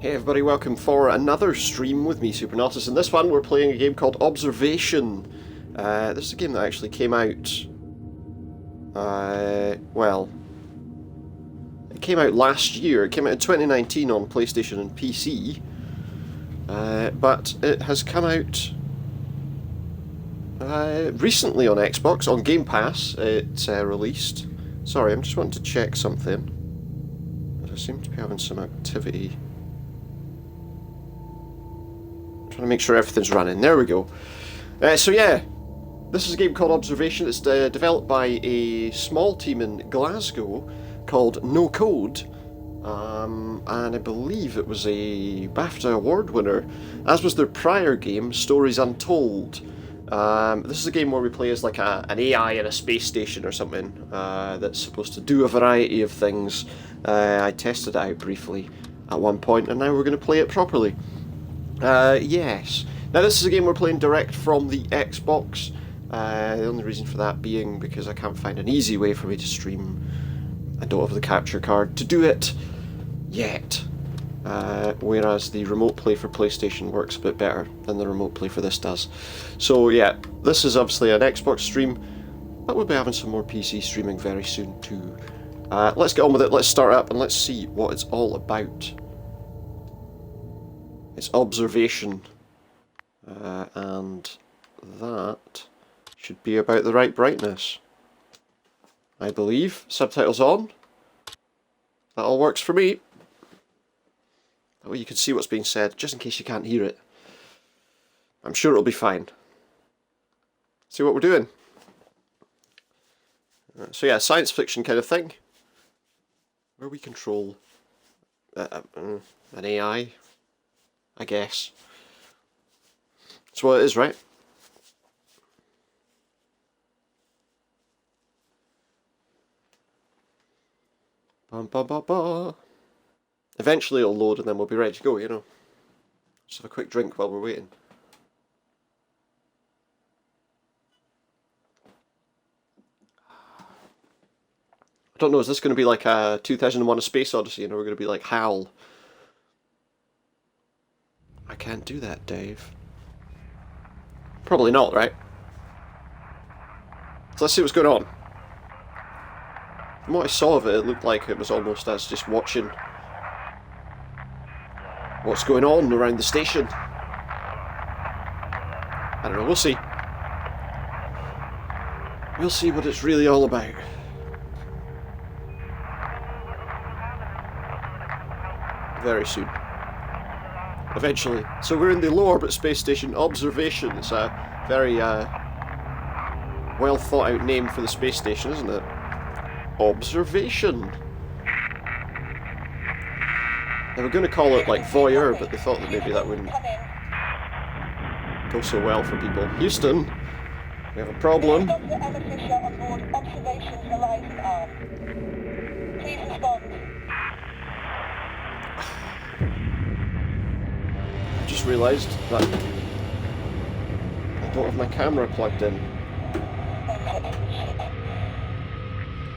Hey everybody, welcome for another stream with me, Supernautus. In this one we're playing a game called Observation. This is a game that actually came out... well... It came out last year. It came out in 2019 on PlayStation and PC. But it has come out... recently on Xbox, on Game Pass. It's released. Sorry, I'm just wanting to check something. I seem to be having some activity. Trying to make sure everything's running. There we go. So yeah, this is a game called Observation. It's developed by a small team in Glasgow called No Code, and I believe it was a BAFTA award winner, as was their prior game, Stories Untold. This is a game where we play as like an AI in a space station or something that's supposed to do a variety of things. I tested it out briefly at one point, and now we're going to play it properly. Yes. Now this is a game we're playing direct from the Xbox. The only reason for that being because I can't find an easy way for me to stream. I don't have the capture card to do it yet. Whereas the remote play for PlayStation works a bit better than the remote play for this does. So yeah, this is obviously an Xbox stream, but we'll be having some more PC streaming very soon too. Let's get on with it. Let's start up and let's see what it's all about. It's Observation, and that should be about the right brightness, I believe. Subtitles on. That all works for me. That way you can see what's being said, just in case you can't hear it. I'm sure it'll be fine. See what we're doing. So yeah, science fiction kind of thing, where we control an AI. I guess. That's what it is, right? Bum, bum, bum, bum. Eventually it'll load and then we'll be ready to go, you know. Just have a quick drink while we're waiting. I don't know, is this going to be like a 2001 A Space Odyssey and we're going to be like HAL? I can't do that, Dave. Probably not, right? So let's see what's going on. From what I saw of it, it looked like it was almost as just watching what's going on around the station. I don't know, we'll see. We'll see what it's really all about. Very soon. Eventually. So we're in the low orbit space station Observation. It's a very well thought out name for the space station, isn't it? Observation. They were going to call it like Voyeur, but they thought that maybe that wouldn't go so well for people. Houston, we have a problem. Please respond. I just realised that I don't have my camera plugged in.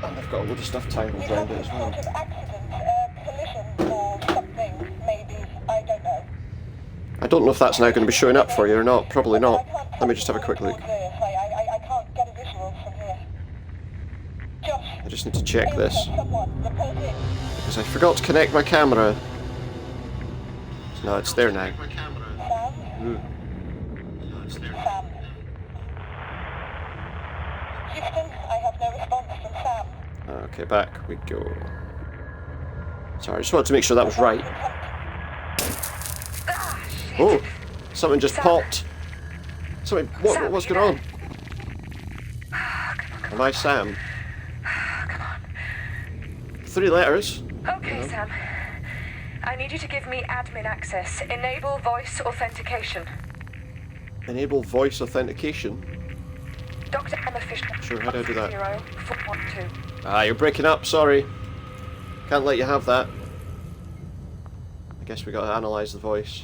And I've got a load of stuff tangled around it as well. I don't know if that's now going to be showing up for you or not. Probably not. Let me just have a quick look. I just need to check this. Because I forgot to connect my camera. No, it's there now. Houston, I have no response from Sam. Okay, back we go. Sorry, I just wanted to make sure that was right. Oh, something just popped. Something. What's going on? Am I Sam? Come on. 3 letters. Okay, Sam. I need you to give me admin access. Enable voice authentication. Enable voice authentication? Dr. Emma Fisher. Sure, how do I do that? 0412. Ah, you're breaking up, sorry. Can't let you have that. I guess we gotta analyse the voice.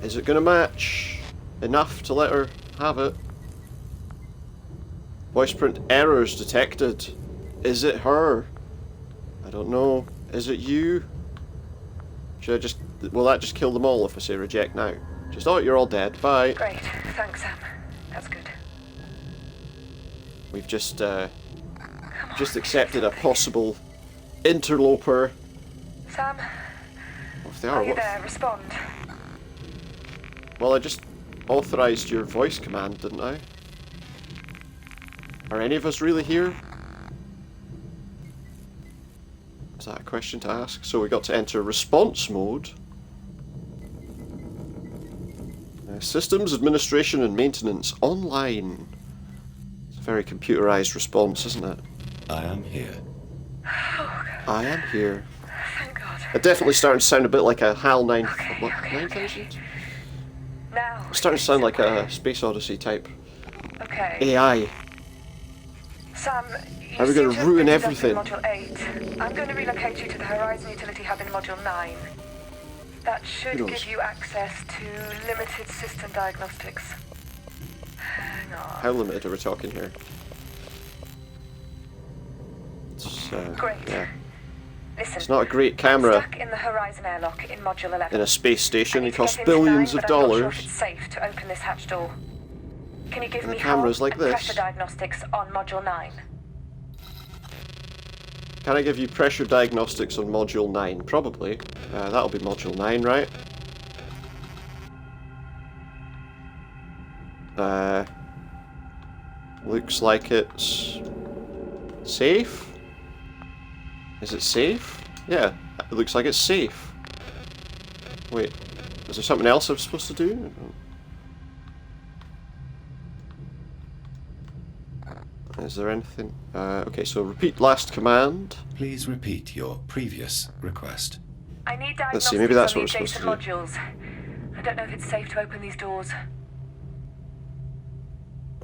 Is it gonna match enough to let her have it? Voice print errors detected. Is it her? I don't know. Is it you? Should I just... Will that just kill them all if I say reject now? Just, oh, you're all dead. Bye. Great. Thanks, Sam. That's good. We've just accepted a possible interloper. Sam, Well, if they are, you what? there? Respond. Well, I just authorized your voice command, didn't I? Are any of us really here? Is that a question to ask? So we got to enter response mode. Systems administration and maintenance online. It's a very computerized response, isn't it? I am here. I am here. Thank God. It definitely starting to sound a bit like a HAL 9... Okay, what, okay, 9000? Now. It's starting to sound like a Space Odyssey type Okay. AI. Sam, How are we going to ruin ended up everything? in Module 8. I'm going to relocate you to the Horizon Utility Hub in Module 9. That should Who knows? give you access to limited system diagnostics. Hang on. How limited are we talking here? It's, Great. yeah. Listen. It's not a great I'm camera stuck in the Horizon airlock in Module 11. in a space station. I need It to costs get into billions 9, of but I'm not sure dollars. if it's safe to open this hatch door. Can you give And me the camera's help like and this. pressure diagnostics on Module 9? Can I give you pressure diagnostics on Module 9? Probably. That'll be Module 9, right? Looks like it's safe. Is it safe? Yeah, it looks like it's safe. Wait, is there something else I'm supposed to do? Is there anything? Okay, so repeat last command. Please repeat your previous request. I need Let's diagnostics see, maybe that's on what the we're supposed adjacent modules. I don't know if it's safe to open these doors.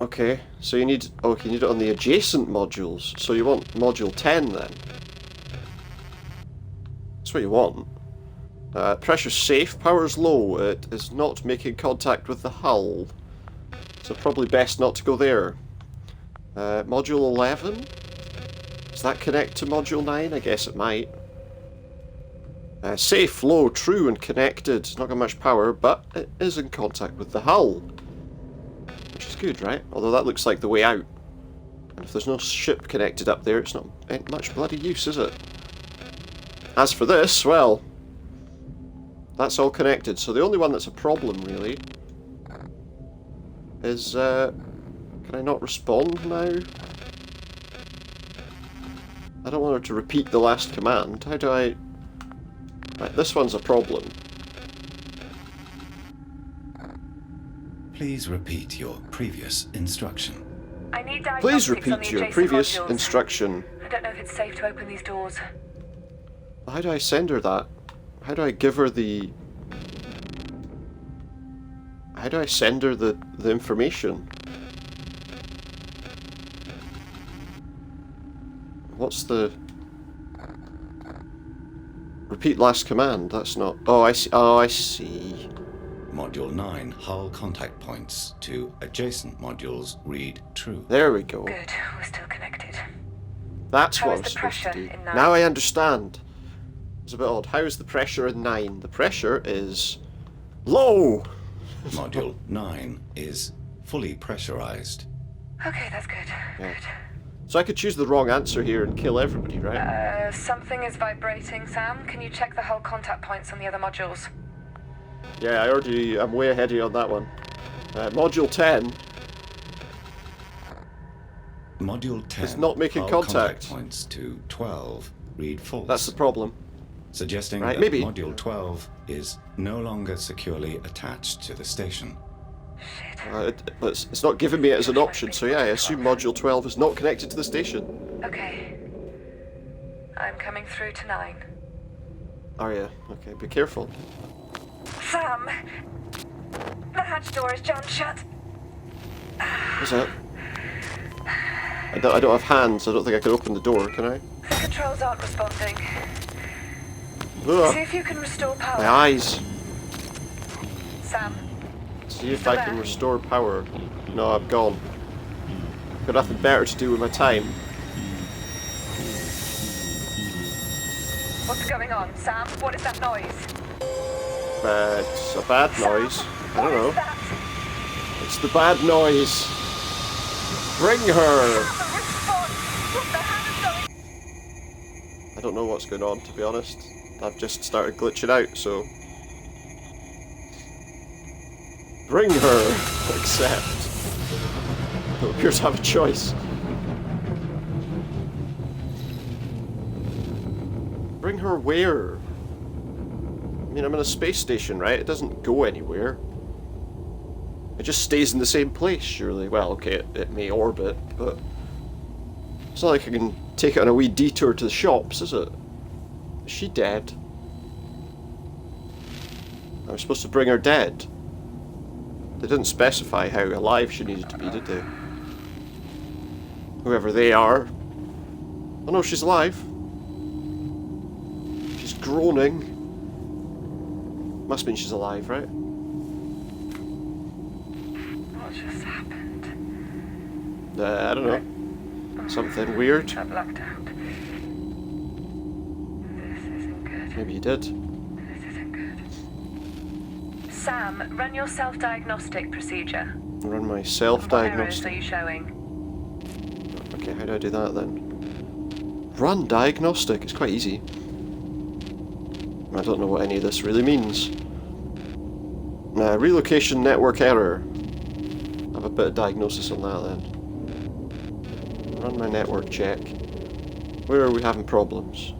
Okay, so you need... Okay, you need it on the adjacent modules. So you want Module 10 then? That's what you want. Pressure's safe, power's low. It is not making contact with the hull. So probably best not to go there. Module 11? Does that connect to Module 9? I guess it might. Safe, low, true and connected. It's not got much power, but it is in contact with the hull. Which is good, right? Although that looks like the way out. And if there's no ship connected up there, it's not much bloody use, is it? As for this, well... That's all connected. So the only one that's a problem, really, is... Can I not respond now? I don't want her to repeat the last command. How do I... Right, this one's a problem. Please repeat your previous instruction. I need diagnostics Please on the repeat your adjacent previous modules. instruction. I don't know if it's safe to open these doors. How do I send her that? How do I give her the... How do I send her the information? What's the... Repeat last command, that's not... Oh, I see. Oh, I see. Module 9 hull contact points to adjacent modules read true. There we go. Good, we're still connected. That's How what is I'm the supposed to pressure do. in 9? Now I understand. It's a bit odd. How is the pressure in 9? The pressure is... low! Module 9 is fully pressurized. Okay, that's good. Yeah. Good. So I could choose the wrong answer here and kill everybody, right? Something is vibrating, Sam. Can you check the hull contact points on the other modules? Yeah, I'm way ahead of you on that one. Module 10 Module 10 It's not making hull contact. points to 12 read false. That's the problem. Suggesting Right, that maybe. Module 12 is no longer securely attached to the station. Shit. It's not giving me it as an option, so yeah, I assume Module 12 is not connected to the station. Okay. I'm coming through to 9. Are you? Okay, be careful. Sam! The hatch door is jammed shut. What's that? I don't have hands, I don't think I can open the door, can I? The controls aren't responding. Ugh, See if you can restore power. my eyes. Sam, See if I can restore power. No, I'm gone. Got nothing better to do with my time. What's going on, Sam? What is that noise? It's a bad noise. I don't know. What is that? It's the bad noise. Bring her! Respond! What the hell is going? I don't know what's going on, to be honest. I've just started glitching out, so... Bring her! Accept. It appears to have a choice. Bring her where? I mean, I'm in a space station, right? It doesn't go anywhere. It just stays in the same place, surely. Well, okay, it may orbit, but... It's not like I can take it on a wee detour to the shops, is it? Is she dead? I was supposed to bring her dead. They didn't specify how alive she needed to be, did they? Whoever they are. Oh no, she's alive. She's groaning. Must mean she's alive, right? What just happened? I don't know. Something weird. I blacked out. This isn't good. Maybe you did. This isn't good. Sam, run your self-diagnostic procedure. Run my What errors self-diagnostic. are you showing? Okay, how do I do that then? Run diagnostic. It's quite easy. I don't know what any of this really means. Relocation network error. Have a bit of diagnosis on that then. Run my network check. Where are we having problems?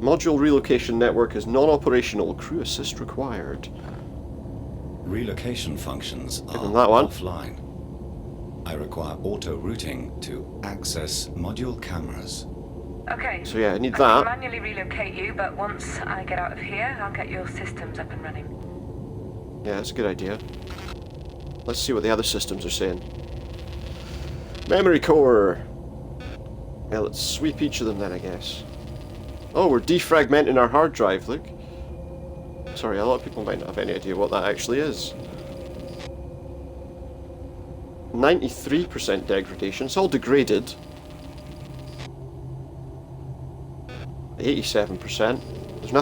Module relocation network is non-operational. Crew assist required. Relocation functions are that one. offline. I require auto-routing to access module cameras. Okay. So yeah, I need I that. can manually relocate you, but once I get out of here, I'll get your systems up and running. Yeah, that's a good idea. Let's see what the other systems are saying. Memory core. Yeah, let's sweep each of them then, I guess. Oh, we're defragmenting our hard drive, look. Sorry, a lot of people might not have any idea what that actually is. 93% degradation. It's all degraded. 87%. There's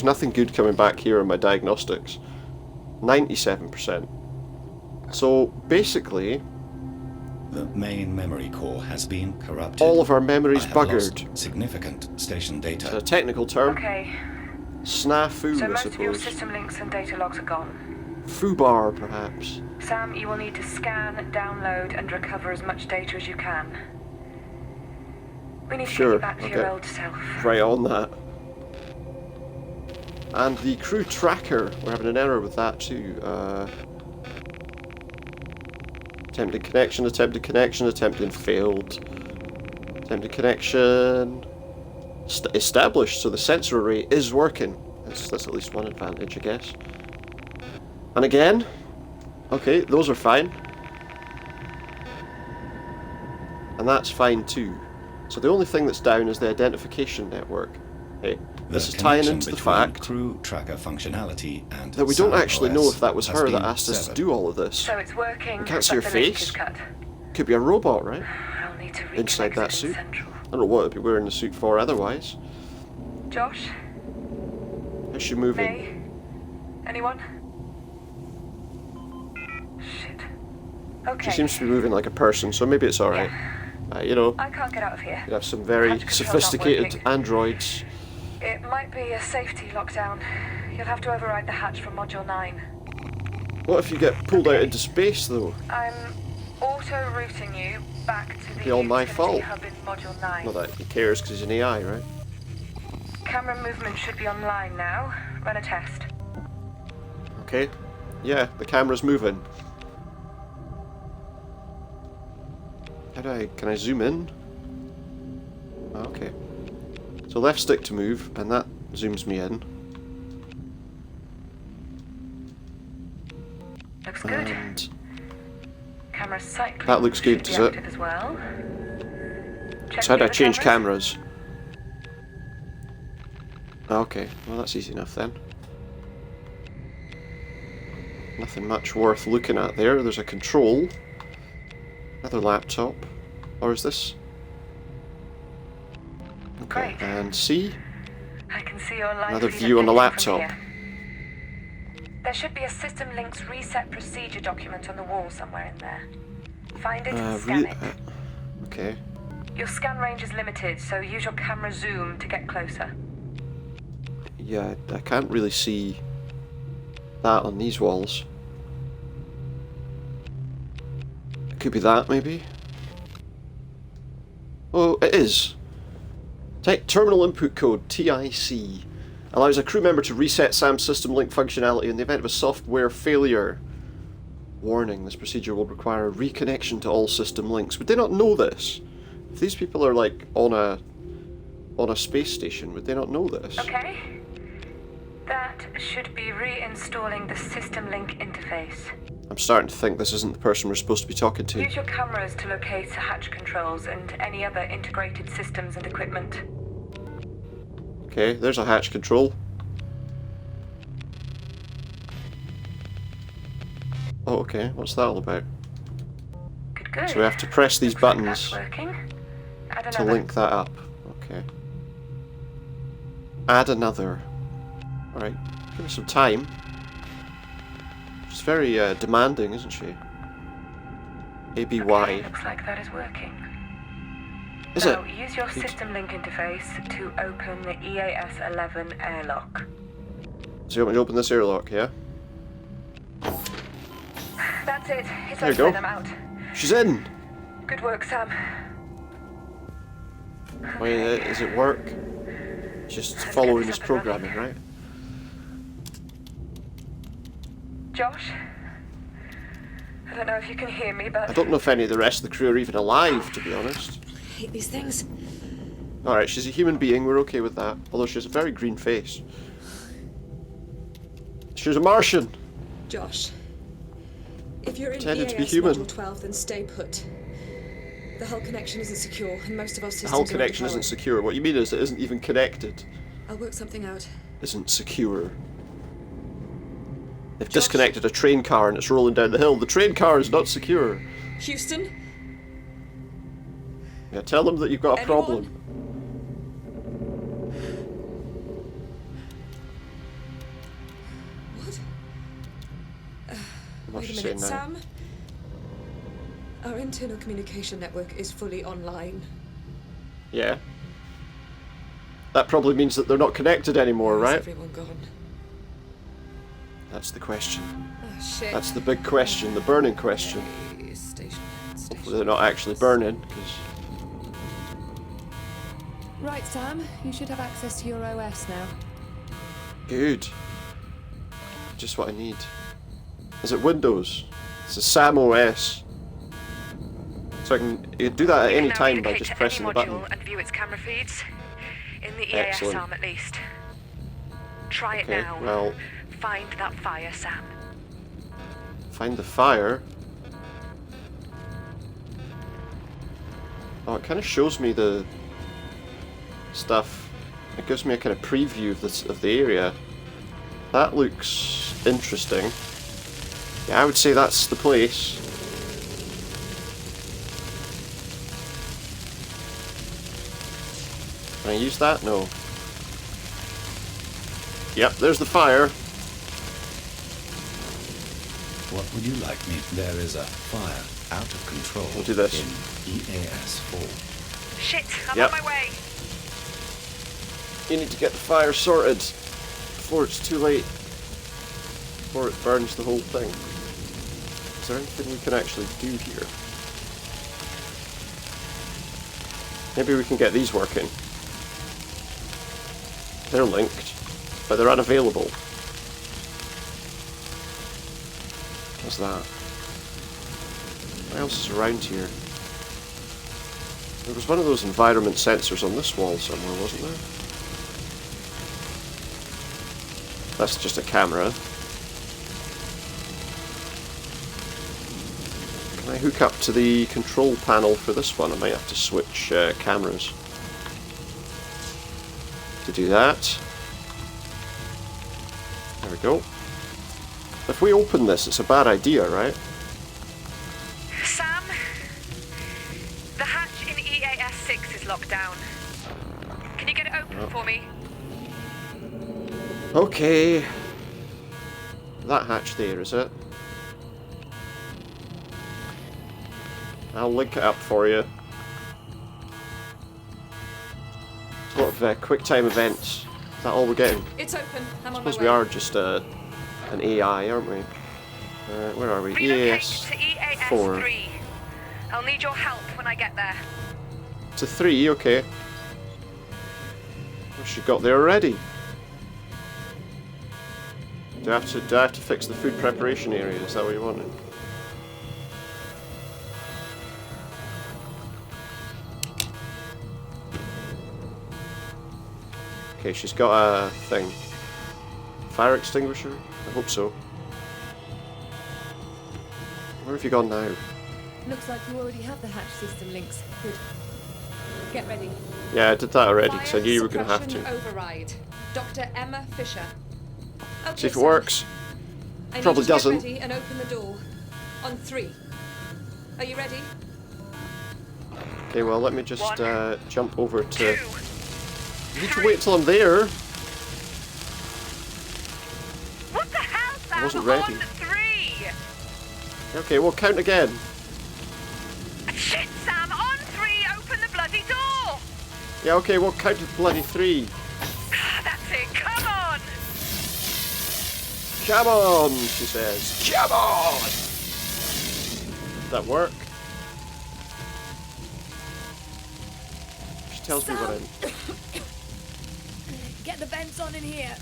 nothing good coming back here in my diagnostics. 97%. So basically, The main memory core has been corrupted. all of our memories I have buggered. lost significant station It's a data. technical term. Okay. Snafu, So I most of your suppose. system links and data logs are gone. Foobar, perhaps. Sam, you will need to scan, download, and recover as much data as you can. We need to get Sure, you back to your okay. old self. Right on that. And the crew tracker, we're having an error with that too. Attempted connection, failed. Attempted connection. Established, so the sensor array is working. That's at least one advantage, I guess. And again, okay, those are fine. And that's fine too. So the only thing that's down is the identification network. Hey, this is tying into the fact crew tracker functionality and that we don't SAM actually OS know if that was has her that been asked us to severed. do all of this. So it's working. We can't see but her the link face. is cut. Could be a robot, right? I'll need to Inside reconnect that it in suit. Central. I don't know what it'd be wearing the suit for otherwise. Josh? How's she moving? May? Anyone? Shit. Okay. She seems to be moving like a person, so maybe it's alright. You know, I can't get out of here. you'd have some very Hatch control's not sophisticated working. androids. It might be a safety lockdown. You'll have to override the hatch from Module 9. What if you get pulled out into space, though? I'm auto-routing you back to the Be all my utility fault. hub in Module 9. Not that he cares, because he's an AI, right? Camera movement should be online now. Run a test. Okay. Yeah, the camera's moving. Can I zoom in? Oh, okay. So left stick to move, and that zooms me in. Looks good. And Camera cycling That looks good, should be does it? active as well. Check so how do the I other change cameras. cameras? Okay, well that's easy enough then. Nothing much worth looking at there. There's a control. Another laptop. Or is this? Okay, Great. and C. I can see your live Another feed view on the updating from laptop. here. There should be a system links reset procedure document on the wall somewhere in there. Find it and scan it. Okay. Your scan range is limited, so use your camera zoom to get closer. Yeah, I can't really see that on these walls. It could be that, maybe? Oh, it is. Terminal input code, TIC. Allows a crew member to reset SAM's system link functionality in the event of a software failure. Warning, this procedure will require a reconnection to all system links. Would they not know this? If these people are like on a space station, would they not know this? Okay. That should be reinstalling the system link interface. I'm starting to think this isn't the person we're supposed to be talking to. Use your cameras to locate the hatch controls and any other integrated systems and equipment. Okay, there's a hatch control. Oh, okay. What's that all about? Good. So we have to press these Looks like buttons that's working. Add to another. link that up. Okay. Add another. Alright. Give me some time. She's very demanding, isn't she? ABY. Okay, looks like that is working. Is now, it? use your system link interface to open the EAS-11 airlock. So you want me to open this airlock, yeah? That's it. It's There you go. open. I'm out. She's in! Good work, Sam. Wait, does it work? Just Let's following get this this up and programming, running. right? Josh? I don't know if you can hear me, but... I don't know if any of the rest of the crew are even alive, to be honest. I hate these things. Alright, she's a human being, we're okay with that. Although she has a very green face. She's a Martian! Josh, if you're in Pretended to be EAS human. Module 12, then stay put. The hull connection isn't secure, and most of our The systems hull are connection isn't underpowered. secure. What you mean is it isn't even connected. I'll work something out. Isn't secure. They've Josh? disconnected a train car and it's rolling down the hill. The train car is not secure. Houston? Yeah, tell them that you've got a Anyone? problem. What? What's Wait she a saying minute, now? Sam? Our internal communication network is fully online. Yeah. That probably means that they're not connected anymore, Where's right? everyone gone? That's the question. Oh, shit. That's the big question, the burning question. Okay, station. Hopefully they're not actually burning, because... Right, Sam, you should have access to your OS now. Good. Just what I need. Is it Windows? It's a Sam OS. So I can do that at any time by just pressing the button. and view its camera feeds. In the EAS Excellent. arm, at least. Try it Okay, now. well, Find that fire, Sam. find the fire. Oh, it kind of shows me the stuff. It gives me a kind of preview of the area. That looks interesting. Yeah, I would say that's the place. Can I use that? No. Yep, there's the fire. What would you like me? There is a fire out of control We'll do this. in EAS 4. Shit, I'm Yep. on my way. You need to get the fire sorted before it's too late. Before it burns the whole thing. Is there anything we can actually do here? Maybe we can get these working. They're linked, but they're unavailable. What's that? What else is around here? There was one of those environment sensors on this wall somewhere, wasn't there? That's just a camera. Can I hook up to the control panel for this one? I might have to switch cameras to do that. There we go. If we open this, it's a bad idea, right? Sam? The hatch in EAS 6 is locked down. Can you get it open for me? Okay. That hatch there, is it? I'll link it up for you. There's a lot of quick time events. Is that all we're getting? It's open. I'm I on my suppose way. we are just an AI, aren't we? Where are we? Relocate EAS to EAS 4. 3. I'll need your help when I get there. To 3, okay. Well, she got there already. Do I have to fix the food preparation area? Is that what you wanted? Okay, she's got a thing. Fire extinguisher? I hope so. Where have you gone now? Looks like you already have the hatch system links. Good. Get ready. Yeah, I did that already because I Fire knew you were going to have suppression to. Override. Dr. Emma Fisher. Okay, See if it Sam. works. I need Probably you to doesn't. Get ready and open the door. On 3. Are you ready? Okay, well, let me just jump over to... 2. You need to wait till I'm there. What the hell, Sam? wasn't ready. On 3. Okay, well, count again. Shit, Sam. On 3. Open the bloody door. Yeah, okay, well, count to bloody 3. That's it. Come on. Come on, she says. Come on! Did that work? She tells me what I'm... Get the vents on in here.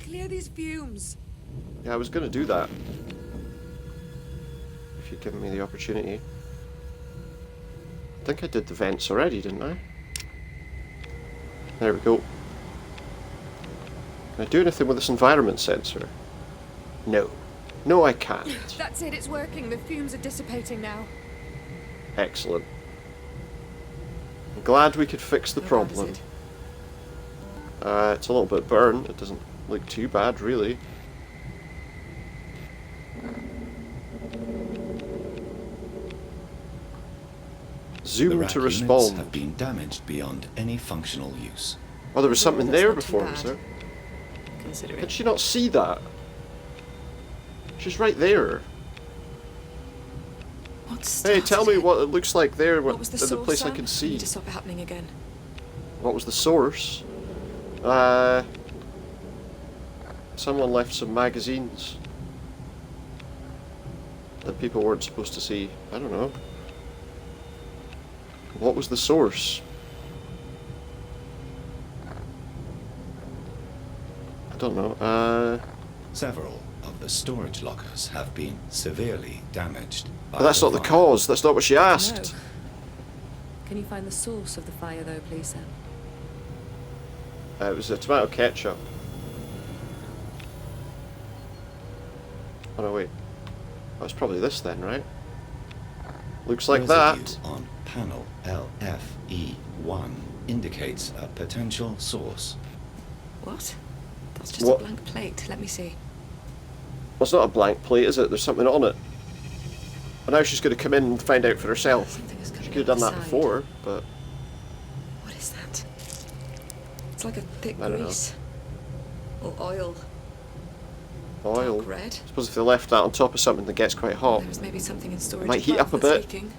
Clear these fumes. Yeah, I was going to do that. If you'd given me the opportunity. I think I did the vents already, didn't I? There we go. Can I do anything with this environment sensor? No. No, I can't. That's it, it's working. The fumes are dissipating now. Excellent. I'm glad we could fix the How bad problem. is it? It's a little bit burnt. It doesn't look too bad, really. The Zoom rack to units respond. have been damaged beyond any functional use. Oh, there was something That's there not too before, bad. was there? Considering. Did she not see that? She's right there. What's Hey, tell me what it looks like there What was the in the source, place I Sam? can I see. need to stop it happening again. What was the source? Someone left some magazines that people weren't supposed to see. I don't know. What was the source? I don't know. Several of the storage lockers have been severely damaged. But that's not the fire. cause. That's not what she asked. No. Can you find the source of the fire, though, please, Sam? It was a tomato ketchup. Oh no, wait. Oh, it's probably this then, right? Looks like Residue that. on panel LFE1 indicates a potential source. What? That's just What? a blank plate. Let me see. Well, it's not a blank plate, is it? There's something on it. Well, now she's going to come in and find out for herself. Something is She coming could have done out that the side. before, but What is that? It's like a thick I don't know. grease. Or oil. oil. Dark red. I suppose if they left that on top of something that gets quite hot, There was maybe something in storage. Might heat above up a that's bit. leaking.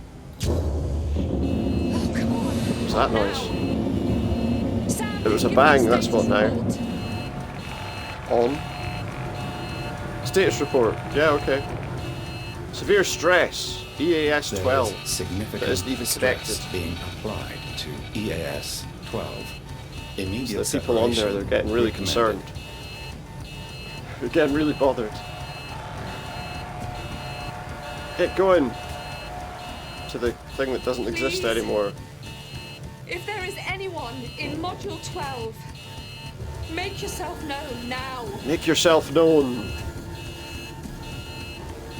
Oh, come on. what's that noise? Sam, It was a give me bang, the that's what status now. report. On. Status report. Yeah, okay. Severe stress. EAS There 12. is significant That isn't even stress connected. being applied to EAS 12. So Immediate the people on there, they're separation getting really recommended. concerned. They're getting really bothered. Get going to the thing that doesn't exist Please. anymore. If there is anyone in Module 12, make yourself known now. Make yourself known.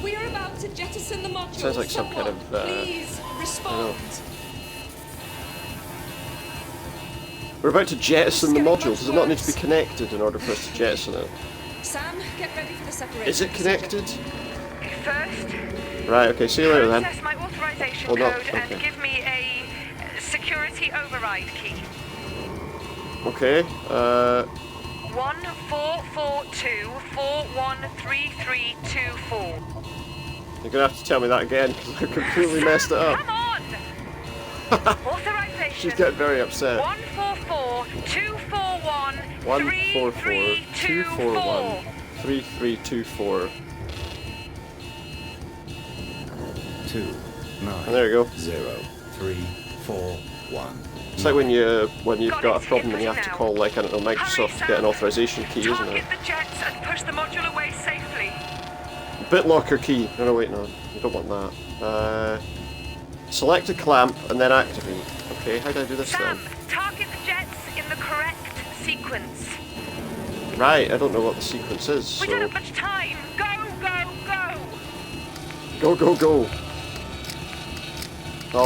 We are about to jettison the module. Sounds like some kind Someone, of, please respond. We're about to jettison the It's getting module. much Does it not need to be worse. connected in order for us to jettison it? Sam, get ready for the separation. Is it connected? First, Right, okay, see you later then. process my authorization Oh, no, code okay. and give me a security override key. Okay. 1442413324. You're gonna have to tell me that again because I completely messed it up. Come on! Authorization. She's getting very upset. 144241 144 3324. 2 9 And there you go. 0 3 4 1. It's like when you've got a problem and you have to call, like, I don't know, Microsoft to get an authorization key, isn't it? Target the jets and push the module away safely. BitLocker key. No, wait, no. You don't want that. Select a clamp and then activate. Okay, how do I do this Sam, then? target the jets in the correct sequence. Right, I don't know what the sequence is, We don't so... have much time. Go, go, go. Go, go, go!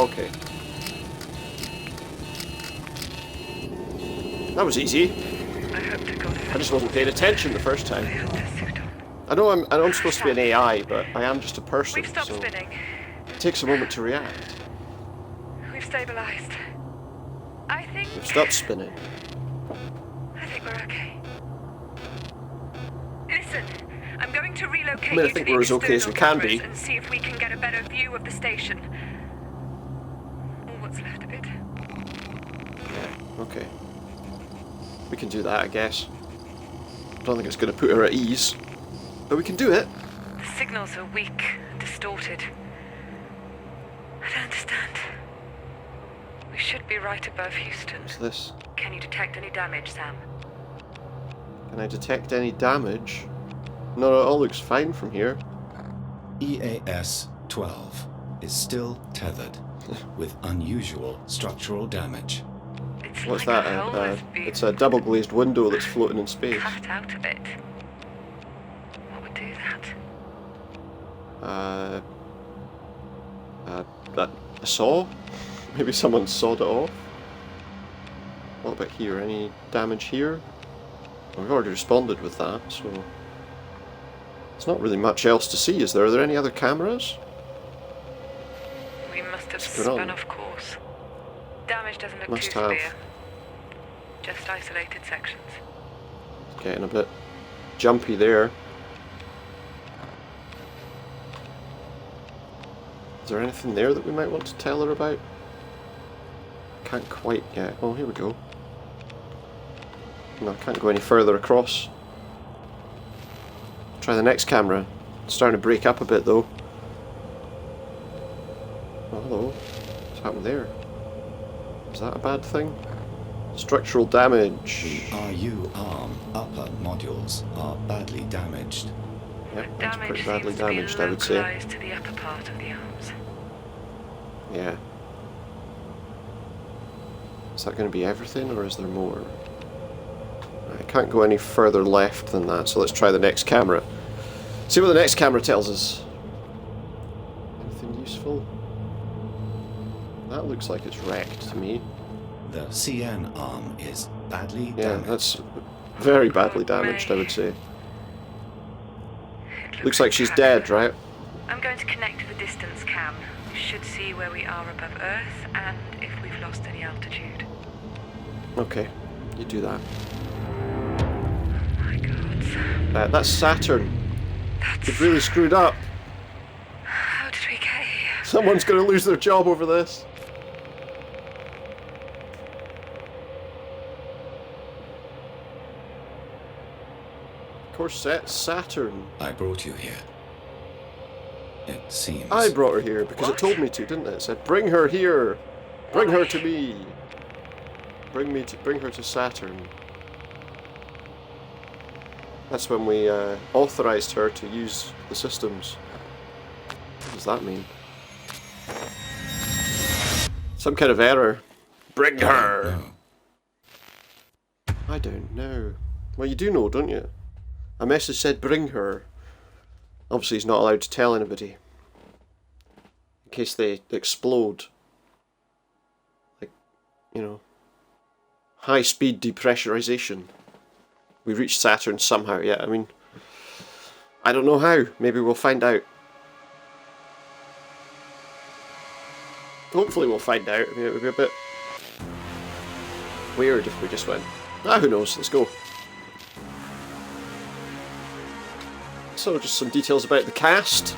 Okay. That was easy. I hope to God I just wasn't paying attention the first time. I know I'm supposed to be an AI, but I am just a person, We've stopped so spinning. it takes a moment to react. We've stabilized. I think We've stopped spinning. we're okay. Listen, I'm going to relocate I mean, I you think to the we're as okay as we can external be. cameras and see if we can get a better view of the station. Or what's left of it. Yeah, okay. We can do that, I guess. I don't think it's going to put her at ease. But we can do it. The signals are weak and distorted. I don't understand. We should be right above Houston. What's this? Can you detect any damage, Sam? Can I detect any damage? No, it all looks fine from here. EAS 12 is still tethered with unusual structural damage. It's What's like that? a hole has been It's a double glazed window that's floating in space. cut out of it. What would do that? That a saw? Maybe someone sawed it off? What about here? Any damage here? Well, we've already responded with that, so... There's not really much else to see, is there? Are there any other cameras? We must have What's going spun on? off course. Damage doesn't look Must too have. severe. Just isolated sections. Getting a bit jumpy there. Is there anything there that we might want to tell her about? Can't quite yet. Oh, here we go. No, I can't go any further across. Try the next camera. It's starting to break up a bit though. Oh, hello. What's happened there? Is that a bad thing? Structural damage. The RU arm upper modules are badly damaged. Yep, that's Damage pretty badly seems to be damaged, I would say. localized to the upper part of the arms. Yeah. Is that going to be everything, or is there more? I can't go any further left than that, so let's try the next camera. See what the next camera tells us. Anything useful? That looks like it's wrecked to me. The CN arm is badly Yeah, damaged. that's very badly damaged, I would say. It Looks like she's dead, right? I'm going to connect to the distance cam. We should see where we are above Earth and if we've lost any altitude. Okay, you do that. Oh my God. That's Saturn. That's... They've really screwed up. How did we get here? Someone's going to lose their job over this. Of course, that's Saturn. I brought you here. It seems. I brought her here because it told me to, didn't it? It said, "Bring her here. Bring her to me. Bring her to Saturn." That's when we authorized her to use the systems. What does that mean? Some kind of error. Bring her. No. I don't know. Well, you do know, don't you? A message said, "Bring her." Obviously, he's not allowed to tell anybody. In case they explode. Like, you know. High-speed depressurization. We reached Saturn somehow, yeah. I mean, I don't know how. Maybe we'll find out. Hopefully we'll find out. I mean, it would be a bit weird if we just went, Ah, who knows? Let's go. So, just some details about the cast.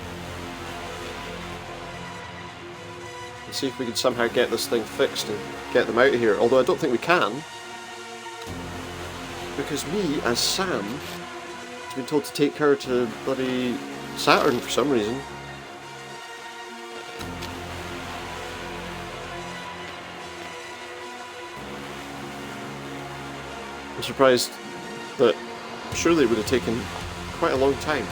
Let's see if we can somehow get this thing fixed and get them out of here. Although I don't think we can. Because me, as Sam, has been told to take her to bloody Saturn for some reason. I'm surprised that surely it would have taken quite a long time.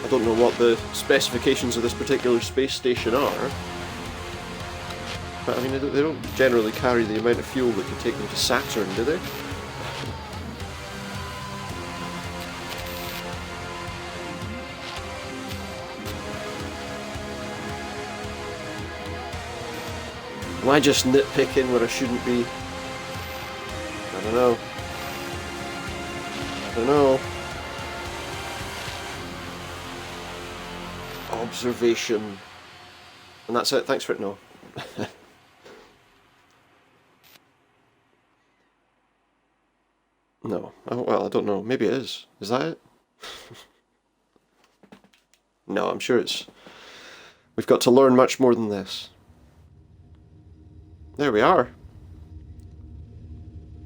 I don't know what the specifications of this particular space station are, but I mean they don't generally carry the amount of fuel that could take them to Saturn, do they? Am I just nitpicking where I shouldn't be? I don't know. I don't know. Observation. And that's it. Thanks for it, no. No. Oh, well, I don't know. Maybe it is. Is that it? No, I'm sure it's... We've got to learn much more than this. There we are.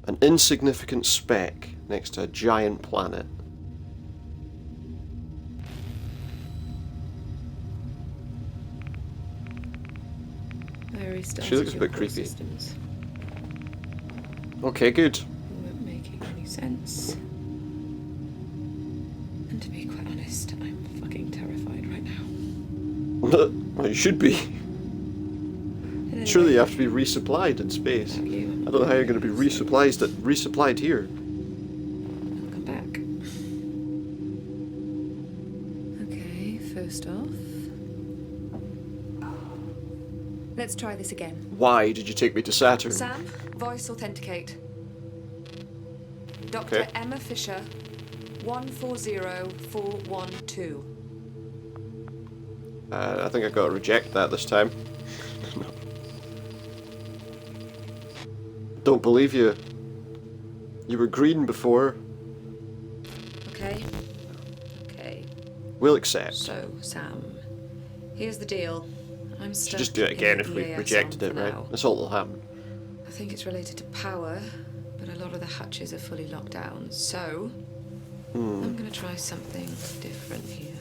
An insignificant speck next to a giant planet. She looks a bit creepy. Systems. Okay, good. Weren't making any sense. And to be quite honest, I'm fucking terrified right now. Well, you should be. Surely you have to be resupplied in space. I don't know how you're going to be resupplied here. I'll come back. Okay, first off, let's try this again. Why did you take me to Saturn? Sam, voice authenticate. Dr. Okay. Emma Fisher, 140412. I think I got to reject that this time. Don't believe you. You were green before. Okay. Okay. We'll accept. So, Sam, here's the deal. I'm Should stuck just do it again in if we EAS rejected on it, for right? now. That's all that'll happen. I think it's related to power, but a lot of the hatches are fully locked down, so I'm gonna try something different here.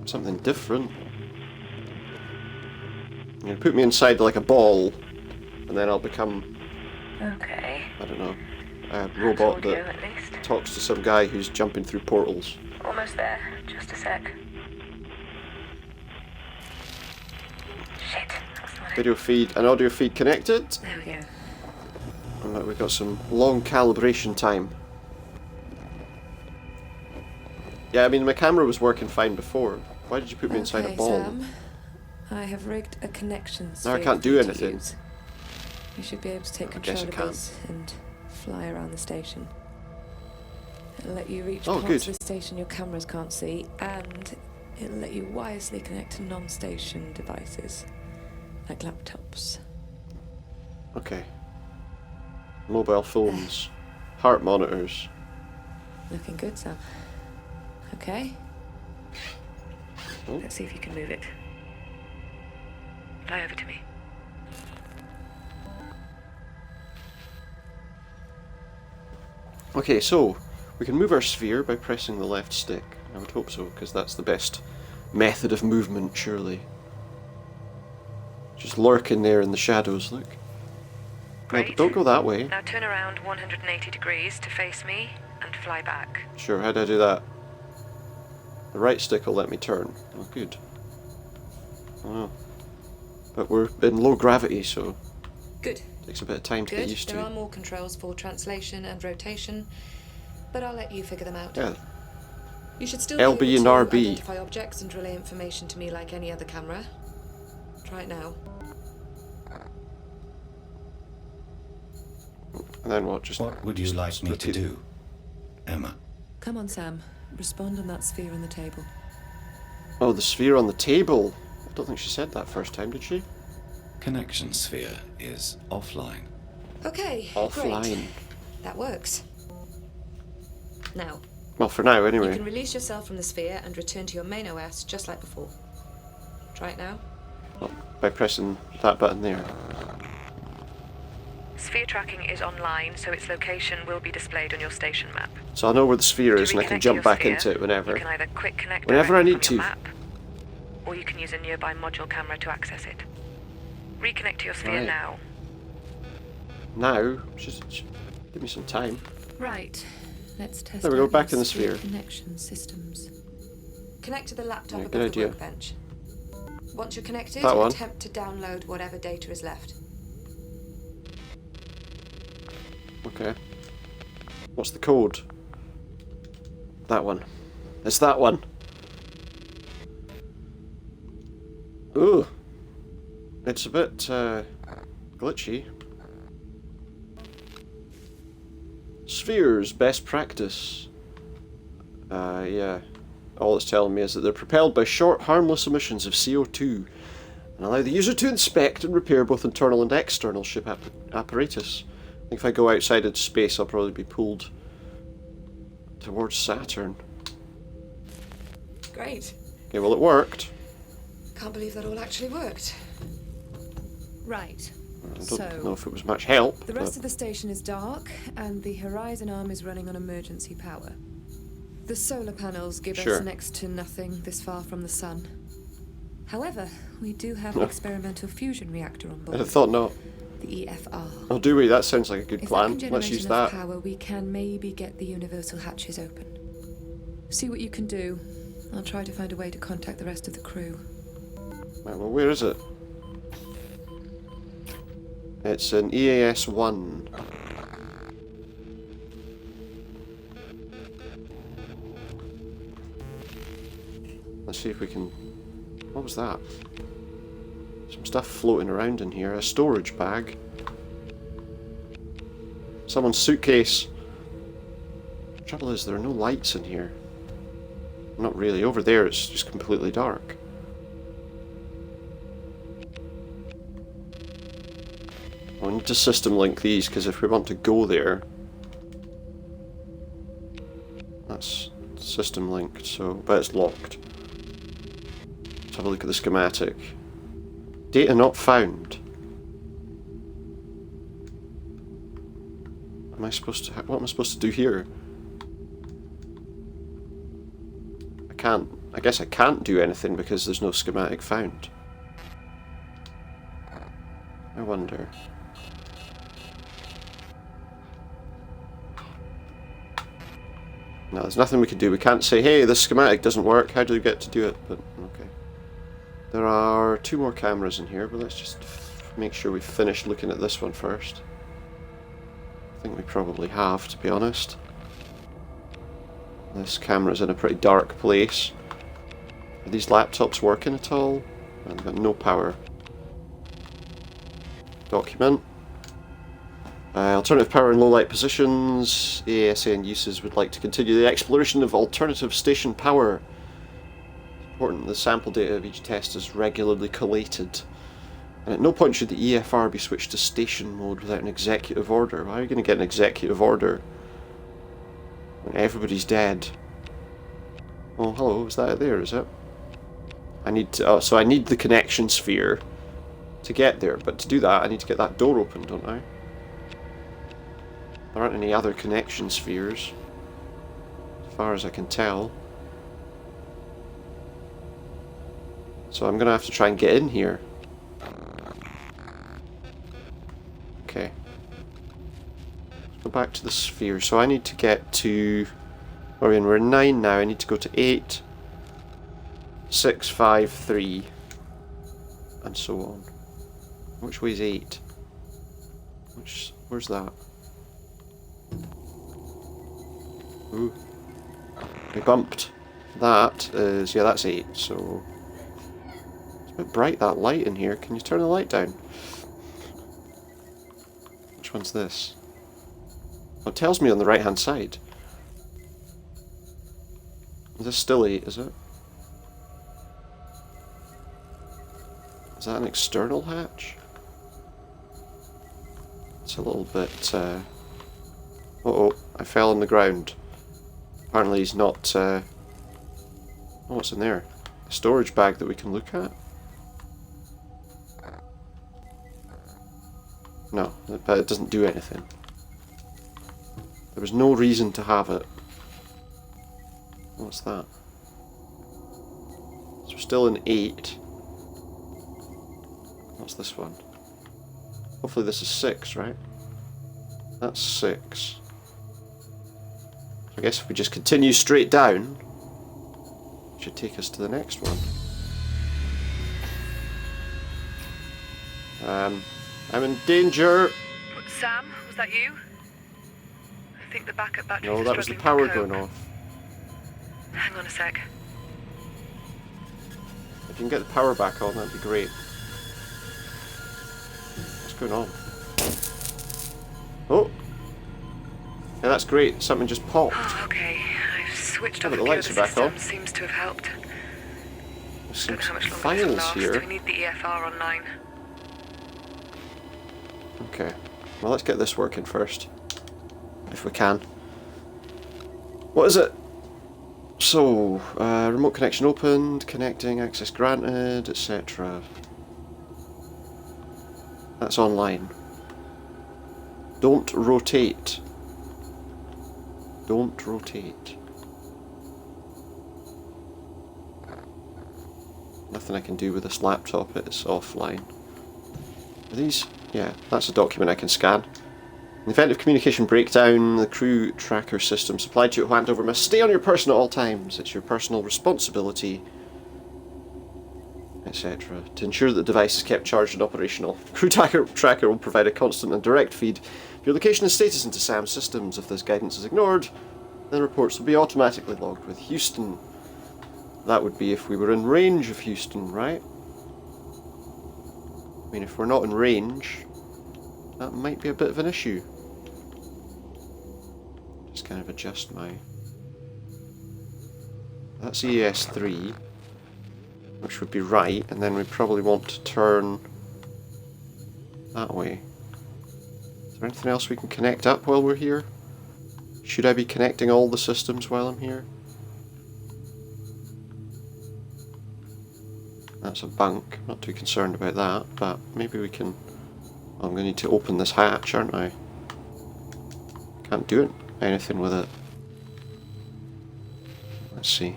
Something different. You're gonna put me inside like a ball, and then I'll become, Okay. I don't know, a I robot told you, that at least. talks to some guy who's jumping through portals. Almost there. Just a sec. Shit. That's not it. Video feed and audio feed connected. There we go. And we've got some long calibration time. Yeah, I mean my camera was working fine before. Why did you put me inside a ball? Sam, I have rigged a connection Now I sphere can't for do you to anything. use. You should be able to take I guess control I of this and fly around the station. It'll let you reach Oh, parts good. of the station your cameras can't see, and it'll let you wisely connect to non-station devices, like laptops. Okay. Mobile phones, heart monitors. Looking good, Sam. Okay. Oh. Let's see if you can move it. Fly over to me. Okay, so we can move our sphere by pressing the left stick. I would hope so, because that's the best method of movement, surely. Just lurking there in the shadows, look. No, Great. don't go that way. Now turn around 180 degrees to face me and fly back. Sure, how do I do that? The right stick will let me turn. Oh, good. Oh. But we're in low gravity, so Good. it takes a bit of time to Good. get used There are to. more controls for translation and rotation, but I'll let you figure them out. Yeah, You should still LB be able and to RB. identify objects and relay information to me like any other camera. Try it now. and then what? Just What would you like me to do, Emma? Come on, Sam. Respond on that sphere on the table. Oh, the sphere on the table. I don't think she said that first time, did she? Connection sphere is offline. Okay, Offline. great. That works. Now, Well, for now, you anyway. can release yourself from the sphere and return to your main OS just like before. Try it now. Well, by pressing that button there. Sphere tracking is online, so its location will be displayed on your station map. So I know where the sphere is, To and I can reconnect to jump your back sphere, into it whenever. You can either quick connect Whenever I directly need from your to. map, or you can use a nearby module camera to access it. Reconnect to your sphere Right. now. Now, just give me some time. Right. Let's test There we go, out back your in the sphere sphere. connection systems. Connect to the laptop Yeah, above good the idea. workbench. Once you're connected, That one. attempt to download whatever data is left. Okay. What's the code? That one. It's that one. Ooh. It's a bit glitchy. Spheres, best practice. Yeah. All it's telling me is that they're propelled by short, harmless emissions of CO2 and allow the user to inspect and repair both internal and external ship apparatus. I think if I go outside into space, I'll probably be pulled towards Saturn. Great. Okay, well, it worked. Can't believe that all actually worked. Right. I don't So, know if it was much help. the rest of the station is dark, and the horizon arm is running on emergency power. The solar panels give Sure. us next to nothing this far from the sun. However, we do have an No. experimental fusion reactor on I board, thought not. the EFR. Oh, do we? That sounds like a good If plan. that can Let's generate use enough that. power, we can maybe get the universal hatches open. See what you can do. I'll try to find a way to contact the rest of the crew. Right, well, where is it? It's an EAS 1. Let's see if we can... What was that? Some stuff floating around in here. A storage bag. Someone's suitcase. Trouble is, there are no lights in here. Not really. Over there, it's just completely dark. I need to system link these, because if we want to go there... That's system linked, so... But it's locked. Let's have a look at the schematic. Data not found. Am I supposed to... What am I supposed to do here? I can't... I guess I can't do anything because there's no schematic found. I wonder... No, there's nothing we can do. We can't say, hey, this schematic doesn't work, how do we get to do it? But, okay. There are 2 more cameras in here, but let's just make sure we finish looking at this one first. I think we probably have, to be honest. This camera's in a pretty dark place. Are these laptops working at all? And they've got no power. Document. Alternative power in low light positions. ASA and uses would like to continue the exploration of alternative station power. It's important the sample data of each test is regularly collated. And at no point should the EFR be switched to station mode without an executive order. Why are you going to get an executive order when everybody's dead? Oh, hello, is that there, is it? I need to... Oh, so I need the connection sphere to get there, but to do that I need to get that door open, don't I? There aren't any other connection spheres, as far as I can tell. So I'm going to have to try and get in here. Okay. Let's go back to the sphere. So I need to get to... We're in 9 now. I need to go to 8, 6, 5, 3, and so on. Which way is 8? Where's that? Ooh. We bumped. That is... Yeah, that's 8, so... It's a bit bright, that light in here. Can you turn the light down? Which one's this? Oh, it tells me on the right-hand side. Is this still 8, is it? Is that an external hatch? It's a little bit... Uh-oh, I fell on the ground. Apparently he's not... Oh, what's in there? A storage bag that we can look at? No, but it doesn't do anything. There was no reason to have it. What's that? So we're still in 8. What's this one? Hopefully this is 6, right? That's 6. I guess if we just continue straight down, it should take us to the next one. I'm in danger! Sam, was that you? I think the backup batteries No, are that was the struggling power to cope. going off. Hang on a sec. If you can get the power back on, that'd be great. What's going on? Oh! Yeah, that's great. Something just popped. Oh, okay. I've switched Oh, off but the a few of lights the are back on. systems. Seems to have helped. There's Don't know how some much longer this will files last. here. We need the EFR online. Okay. Well, let's get this working first. If we can. What is it? So, remote connection opened, connecting, access granted, etc. That's online. Don't rotate. Don't rotate. Nothing I can do with this laptop, it's offline. Are these? Yeah, that's a document I can scan. In the event of communication breakdown, the crew tracker system supplied to you at handover must stay on your person at all times. It's your personal responsibility, etc. to ensure that the device is kept charged and operational. Crew tracker will provide a constant and direct feed of your location and status into SAM systems. If this guidance is ignored, then reports will be automatically logged with Houston. That would be if we were in range of Houston, right? I mean, if we're not in range, that might be a bit of an issue. Just kind of adjust my... That's ES3, which would be right, and then we probably want to turn that way. Is there anything else we can connect up while we're here? Should I be connecting all the systems while I'm here? That's a bunk. Not too concerned about that, but maybe we can... I'm going to need to open this hatch, aren't I? Can't do anything with it. Let's see.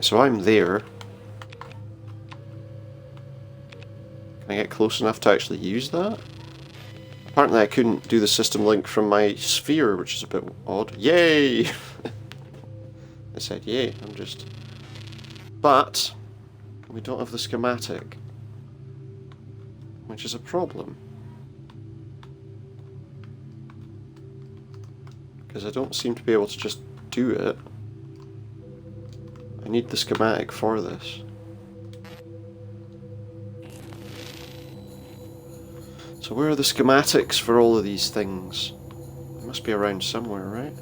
So I'm there. Can I get close enough to actually use that? Apparently I couldn't do the system link from my sphere, which is a bit odd. Yay! I said yay, I'm just... But we don't have the schematic, which is a problem. Because I don't seem to be able to just do it. I need the schematic for this. So where are the schematics for all of these things? They must be around somewhere, right?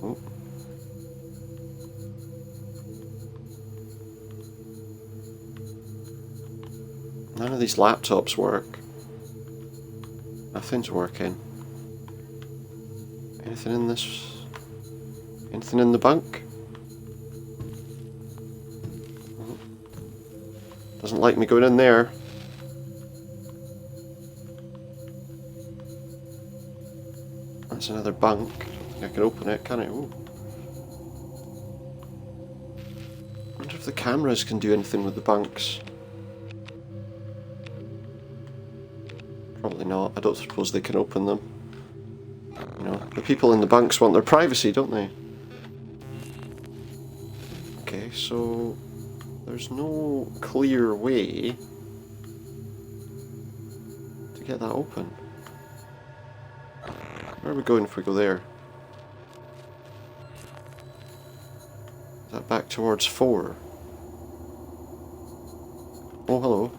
Oh. None of these laptops work. Nothing's working. Anything in this? Anything in the bunk? Doesn't like me going in there. That's another bunk. I can open it, can I? Ooh. I wonder if the cameras can do anything with the bunks. Probably not. I don't suppose they can open them. You know, the people in the bunks want their privacy, don't they? Okay, so there's no clear way to get that open. Where are we going if we go there? Is that back towards 4? Oh, hello.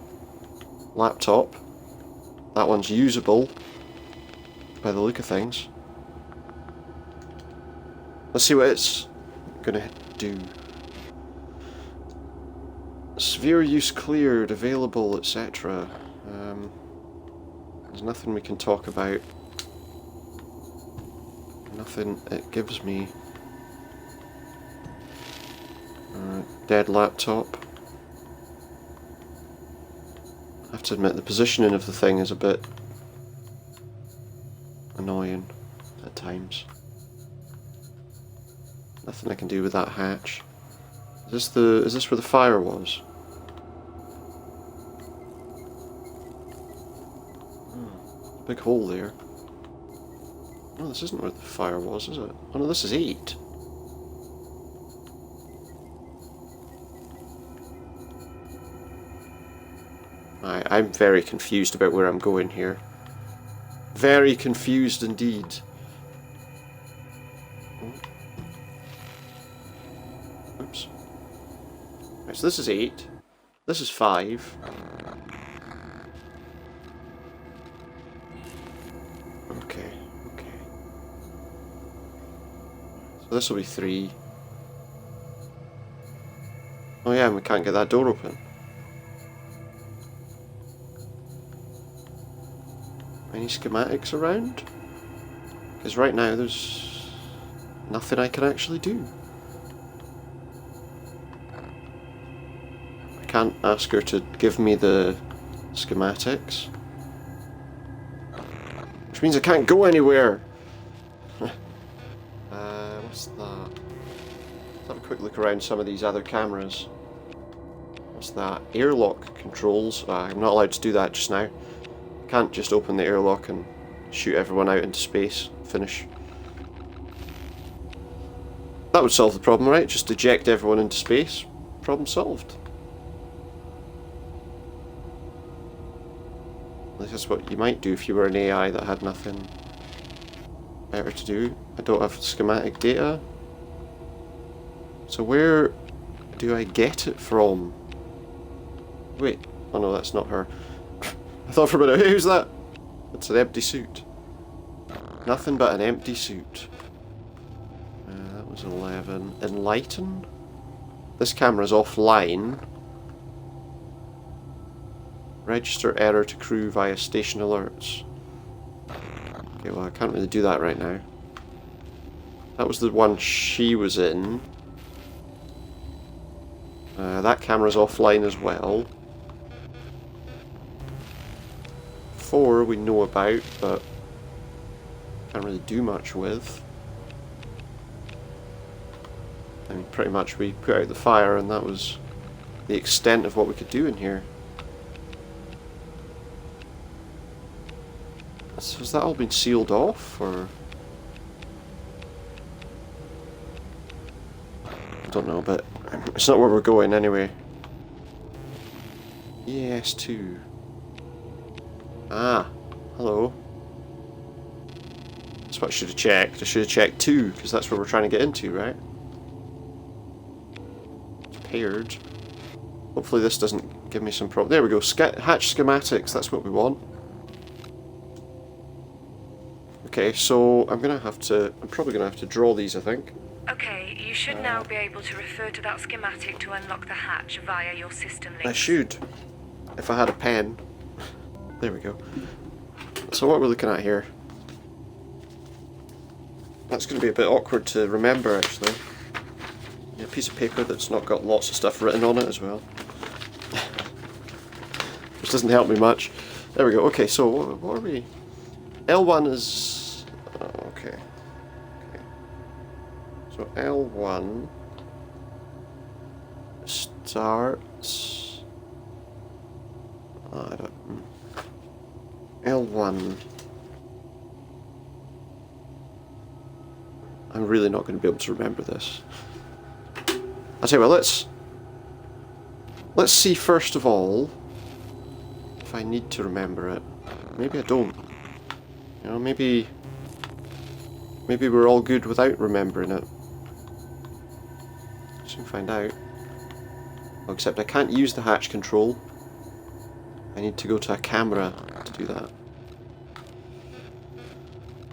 Laptop. That one's usable by the look of things. Let's see what it's gonna do. Severe use cleared, available, etc. There's nothing we can talk about. Nothing it gives me. Dead laptop. I have to admit, the positioning of the thing is a bit annoying at times. Nothing I can do with that hatch. Is this where the fire was? Big hole there. No, this isn't where the fire was, is it? Oh no, this is 8. I'm very confused about where I'm going here. Very confused indeed. Oops. Right, so this is 8. This is 5. Okay. So this will be 3. Oh yeah, and we can't get that door open. Any schematics around? Because right now there's nothing I can actually do. I can't ask her to give me the schematics. Which means I can't go anywhere! What's that? Let's have a quick look around some of these other cameras. What's that? Airlock controls. I'm not allowed to do that just now. Can't just open the airlock and shoot everyone out into space. Finish. That would solve the problem, right? Just eject everyone into space. Problem solved. That's what you might do if you were an AI that had nothing better to do. I don't have schematic data. So where do I get it from? Wait. Oh no, that's not her. I thought for a minute, hey, who's that? It's an empty suit. Nothing but an empty suit. That was 11. Enlighten? This camera's offline. Register error to crew via station alerts. Okay, well I can't really do that right now. That was the one she was in. That camera's offline as well. 4 we know about, but can't really do much with. I mean, pretty much we put out the fire and that was the extent of what we could do in here. So has that all been sealed off, or...? I don't know, but it's not where we're going anyway. ES2. Ah, hello. That's what I should have checked. I should have checked 2, because that's where we're trying to get into, right? Paired. Hopefully this doesn't give me some problem. There we go. Hatch schematics, that's what we want. Okay, so I'm probably gonna have to draw these, I think. Okay, you should now be able to refer to that schematic to unlock the hatch via your system link. I should, if I had a pen. There we go. So what we're looking at here. That's going to be a bit awkward to remember, actually. Yeah, a piece of paper that's not got lots of stuff written on it as well. Which doesn't help me much. There we go. Okay, so what are we? L1 is... Oh, okay. So L1 starts... I don't... L1... I'm really not going to be able to remember this. I'll tell you what, let's see first of all if I need to remember it. Maybe I don't. You know, maybe we're all good without remembering it. Soon find out. Oh, except I can't use the hatch control. I need to go to a camera to do that.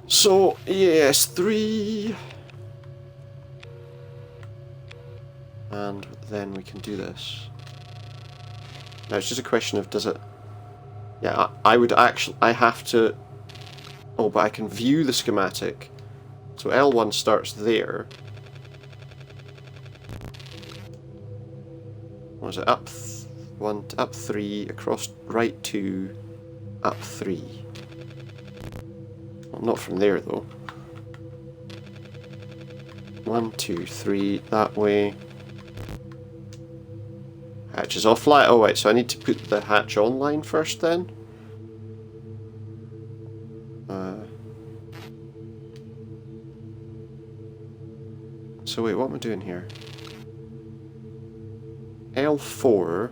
So, yes, 3. And then we can do this. Now it's just a question of does it... Yeah, I would actually... I have to... Oh, but I can view the schematic. So L1 starts there. What is it? Up 1, up 3, across right 2, up 3. Well, not from there though. 1, 2, 3, that way. Hatch is offline. Oh wait, so I need to put the hatch online first then? So wait, what am I doing here? L4.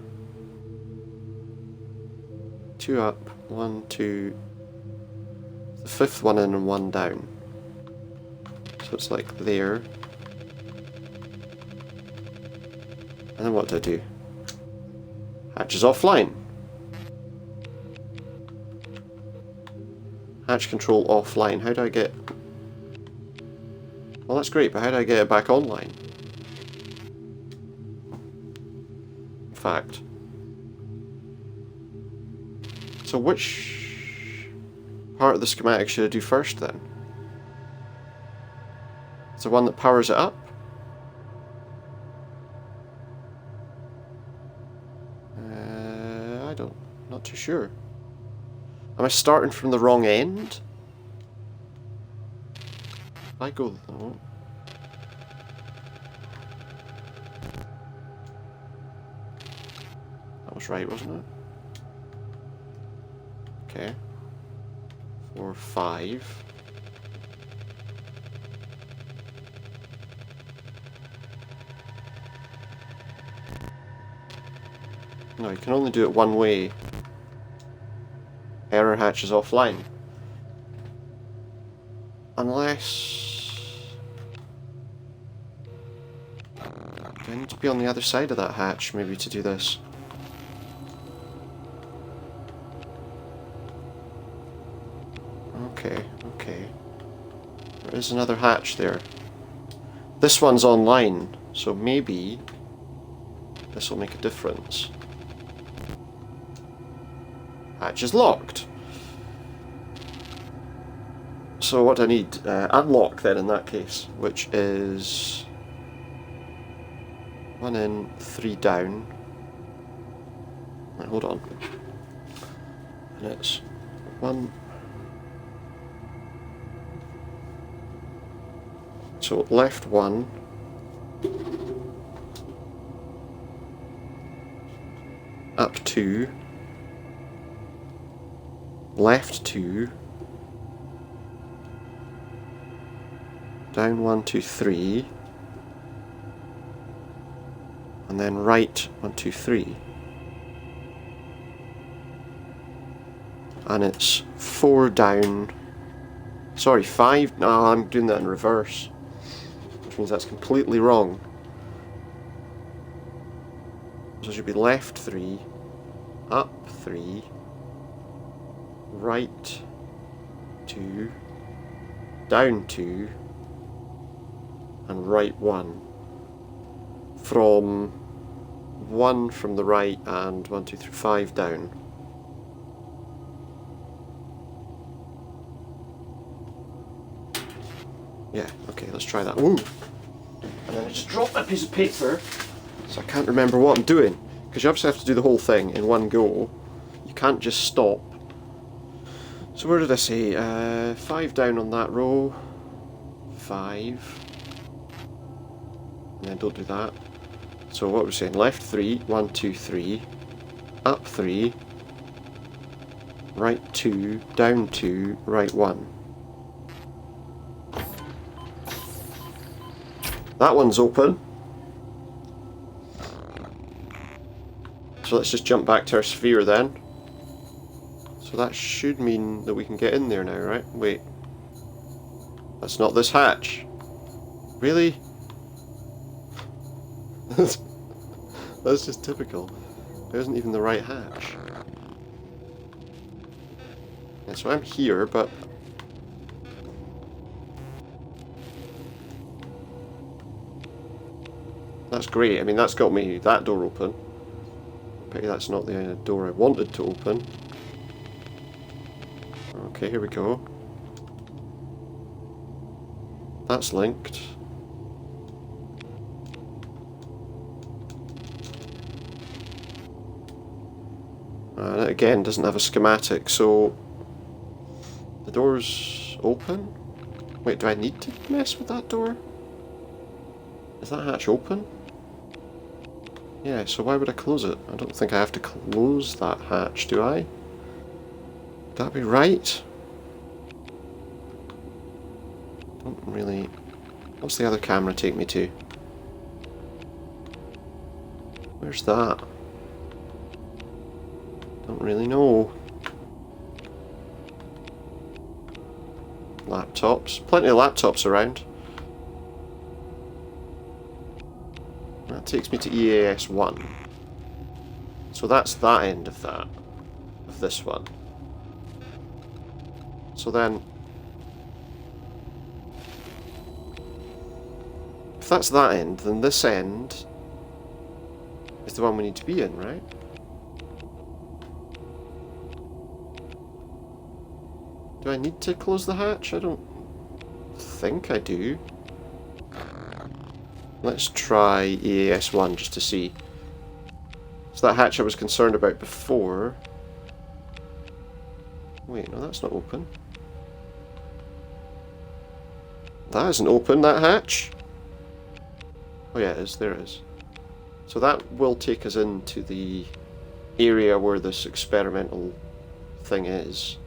2 up, 1, 2. The 5th one in and 1 down. So it's like there. And then what do I do? Hatch is offline. Hatch control offline. How do I get... Well, that's great, but how do I get it back online? In fact. So which part of the schematic should I do first then? It's the one that powers it up? Not too sure. Am I starting from the wrong end? I go... Oh. That was right, wasn't it? Okay. 4, 5. No, you can only do it one way. Error hatch is offline. Unless... Do I need to be on the other side of that hatch, maybe, to do this? Okay, okay. There is another hatch there. This one's online, so maybe this will make a difference. Hatch is locked. So what do I need? Unlock then in that case, which is 1 in, 3 down. Right, hold on. And it's 1. So left 1. Up 2. Left 2. Down 1, 2, 3. And then right 1, 2, 3. And it's 4 down. Sorry, 5. No, I'm doing that in reverse. Which means that's completely wrong. So it should be left 3. Up 3. Right 2, down 2, and right 1. From 1 from the right and 1, 2, 3, 5 down. Yeah, okay, let's try that. Ooh! And then I just dropped my piece of paper, so I can't remember what I'm doing. Because you obviously have to do the whole thing in one go. You can't just stop. So where did I say? 5 down on that row. 5. And then don't do that. So what we're saying, left 3, 1, 2, 3. Up 3. Right 2, down 2, right 1. That one's open. So let's just jump back to our sphere then. So that should mean that we can get in there now, right? Wait. That's not this hatch. Really? That's just typical. It isn't even the right hatch. Yeah, so I'm here, but... That's great. I mean, that's got me that door open. Pity that's not the door I wanted to open. Okay, here we go. That's linked. And it again doesn't have a schematic, so the door's open? Wait, do I need to mess with that door? Is that hatch open? Yeah, so why would I close it? I don't think I have to close that hatch, do I? Would that be right? Don't really... What's the other camera take me to? Where's that? Don't really know. Laptops. Plenty of laptops around. That takes me to EAS 1. So that's that end of that. Of this one. So then... If that's that end, then this end is the one we need to be in, right? Do I need to close the hatch? I don't think I do. Let's try EAS 1 just to see. So that hatch I was concerned about before. Wait, no, that's not open. That isn't open, that hatch. Oh yeah, it is. There it is. So that will take us into the area where this experimental thing is.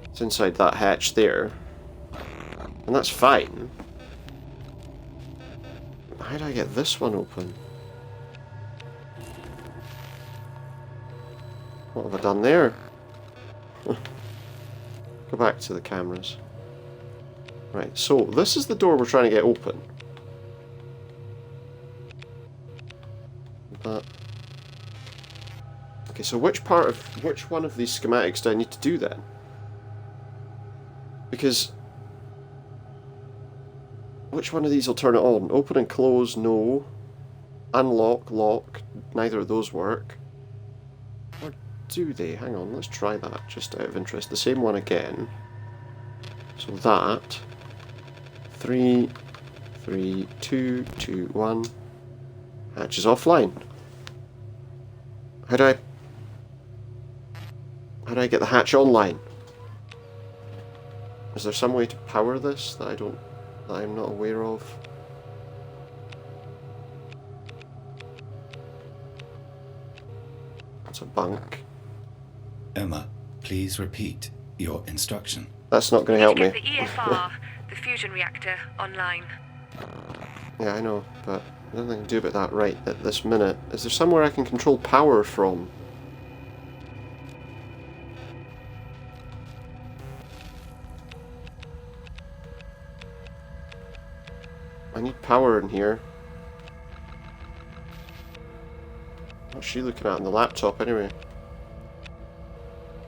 It's inside that hatch there. And that's fine. How do I get this one open? What have I done there? Go back to the cameras. Right, so this is the door we're trying to get open. But... Okay, so which one of these schematics do I need to do then? Because... Which one of these will turn it on? Open and close, no. Unlock, lock, neither of those work. Or do they? Hang on, let's try that, just out of interest. The same one again. So that... 3, 3, 2, 2, 1. Hatch is offline. How do I get the hatch online? Is there some way to power this that I'm not aware of? That's a bunk. Emma, please repeat your instruction. That's not going to help me. Get the EFR, the fusion reactor, online. Yeah, I know, but I don't think I can do about that right at this minute. Is there somewhere I can control power from? I need power in here. What's she looking at on the laptop anyway?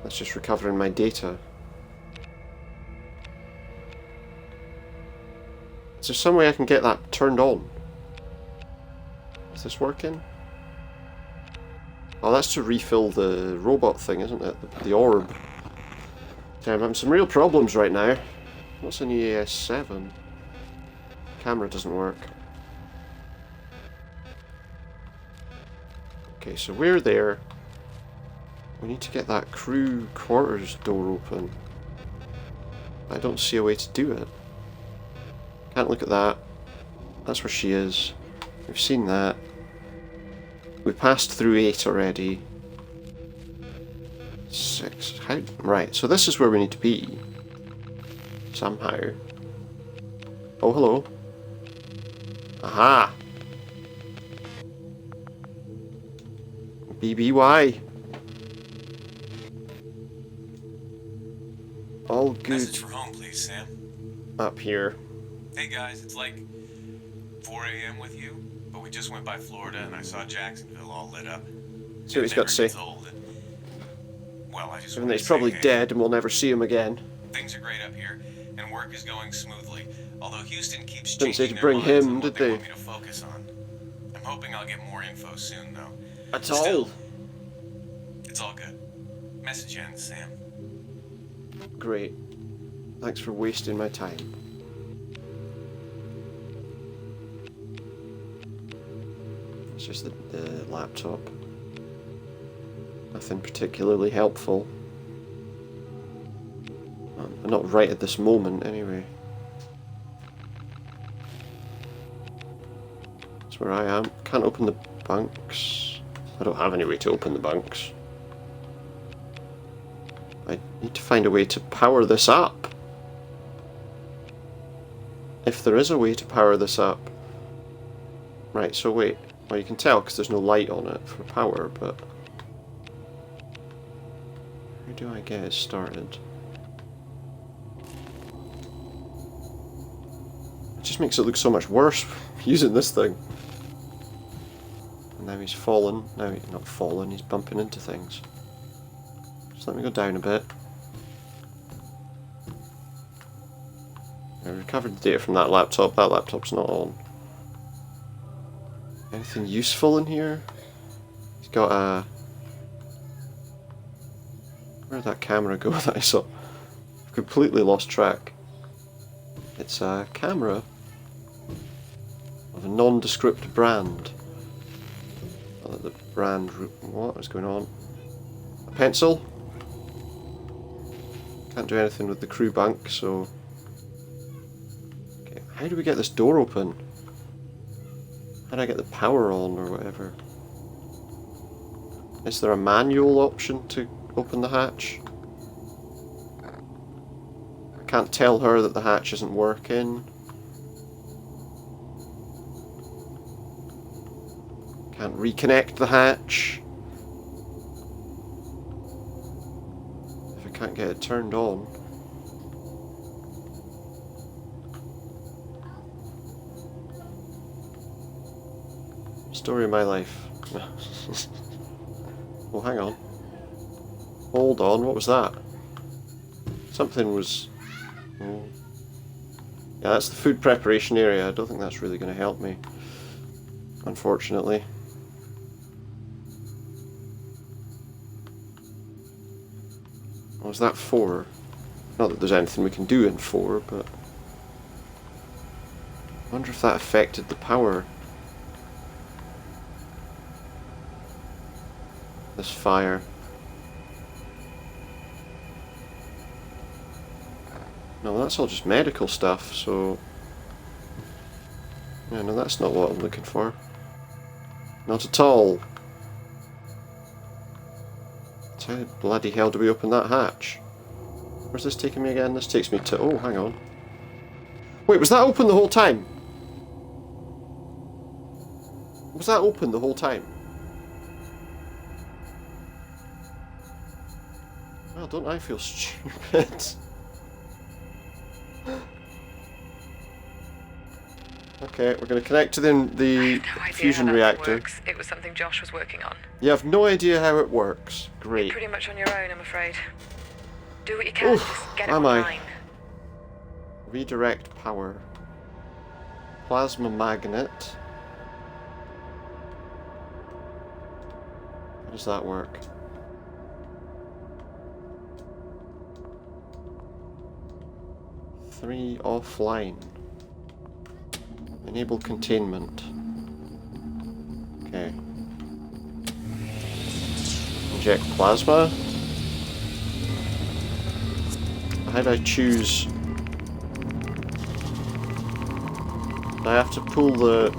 That's just recovering my data. Is there some way I can get that turned on? Is this working? Oh, that's to refill the robot thing, isn't it? The orb. Damn, I'm having some real problems right now. What's in EAS 7? Camera doesn't work. Okay, so we're there. We need to get that crew quarters door open. I don't see a way to do it. Can't look at that. That's where she is. We've seen that. We passed through 8 already. 6. How? Right, so this is where we need to be. Somehow. Oh, hello. Aha! BBY. All good. Message for home, please, Sam. Up here. Hey guys, it's like 4 a.m. with you, but we just went by Florida and I saw Jacksonville all lit up. See what he's got to say. Well, I just Given wanted that to he's probably say, hey, dead and we'll never see him again. things are great up here, and work is going smoothly. Although Houston keeps Didn't say changing to their bring minds him, on what did they they? want me to focus on. I'm hoping I'll get more info soon, though. At all? Still, it's all good. Message ends, Sam. Great. Thanks for wasting my time. It's just the laptop. Nothing particularly helpful. Not right at this moment, anyway. That's where I am. Can't open the bunks. I don't have any way to open the bunks. I need to find a way to power this up. If there is a way to power this up. Right, so wait. Well, you can tell because there's no light on it for power, but... How do I get it started? It just makes it look so much worse using this thing. And now he's fallen. Now he's not fallen, he's bumping into things. Just let me go down a bit. I recovered the data from that laptop. That laptop's not on. Anything useful in here? He's got a... Where'd that camera go that I saw? I've completely lost track. It's a camera of a nondescript brand. Oh, the brand... What is going on? A pencil? Can't do anything with the crew bunk, so... Okay, how do we get this door open? How do I get the power on, or whatever? Is there a manual option to open the hatch? I can't tell her that the hatch isn't working. Can't reconnect the hatch. If I can't get it turned on. Story of my life. Oh, hang on. Hold on, what was that? Something was... Oh. Yeah, that's the food preparation area. I don't think that's really going to help me. Unfortunately. What was that for? Not that there's anything we can do in 4, but... I wonder if that affected the power. This fire. No, that's all just medical stuff, so... Yeah, no, that's not what I'm looking for. Not at all. So how bloody hell do we open that hatch? Where's this taking me again? This takes me to... Oh, hang on. Wait, was that open the whole time? Was that open the whole time? Well, don't I feel stupid? Okay, we're going to connect to the fusion reactor. Works. It was something Josh was working on. You have no idea how it works. Great. You're pretty much on your own, I'm afraid. Do what you can, just get it am I? online. Redirect power. Plasma magnet. How does that work? Three offline. Enable containment. Okay. Inject plasma. How do I choose? I have to pull the...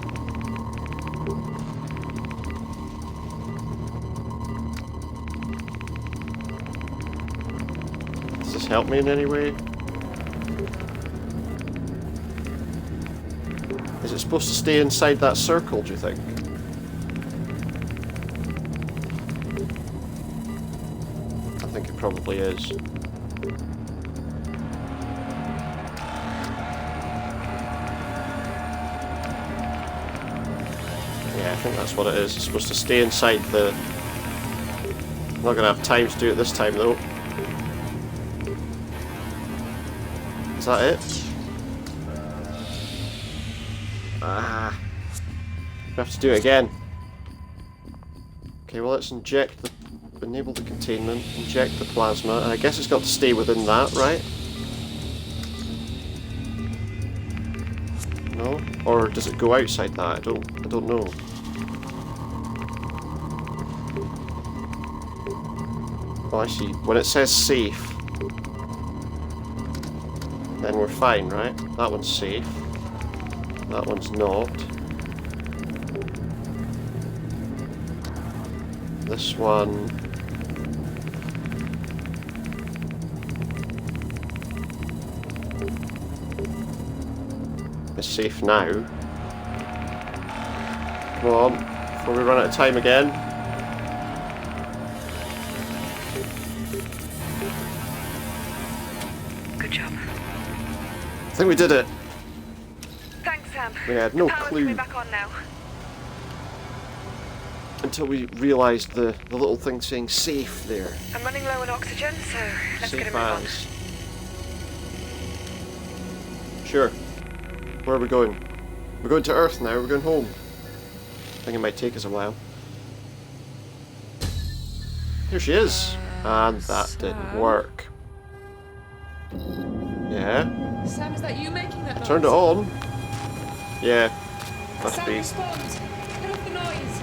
Does this help me in any way? Is it supposed to stay inside that circle, do you think? I think it probably is. Yeah, I think that's what it is. It's supposed to stay inside the... I'm not going to have time to do it this time, though. Is that it? Ah. We have to do it again. Okay, well let's enable the containment, inject the plasma, and I guess it's got to stay within that, right? No? Or does it go outside that? I don't know. Oh, I see. When it says safe, then we're fine, right? That one's safe. That one's not. This one... is safe now. Come on, before we run out of time again. Good job. I think we did it. Thanks, Sam. We had no The power's clue. coming back on now. Until we realised the little thing saying safe there. I'm running low on oxygen, so let's get Safe a move on. as. Sure. Where are we going? We're going to Earth now, we're going home. I think it might take us a while. Here she is. And that didn't work. Yeah? Sam, is that you making that noise? Turned it on. Yeah. Must Sam, be. respond. Turn off the noise.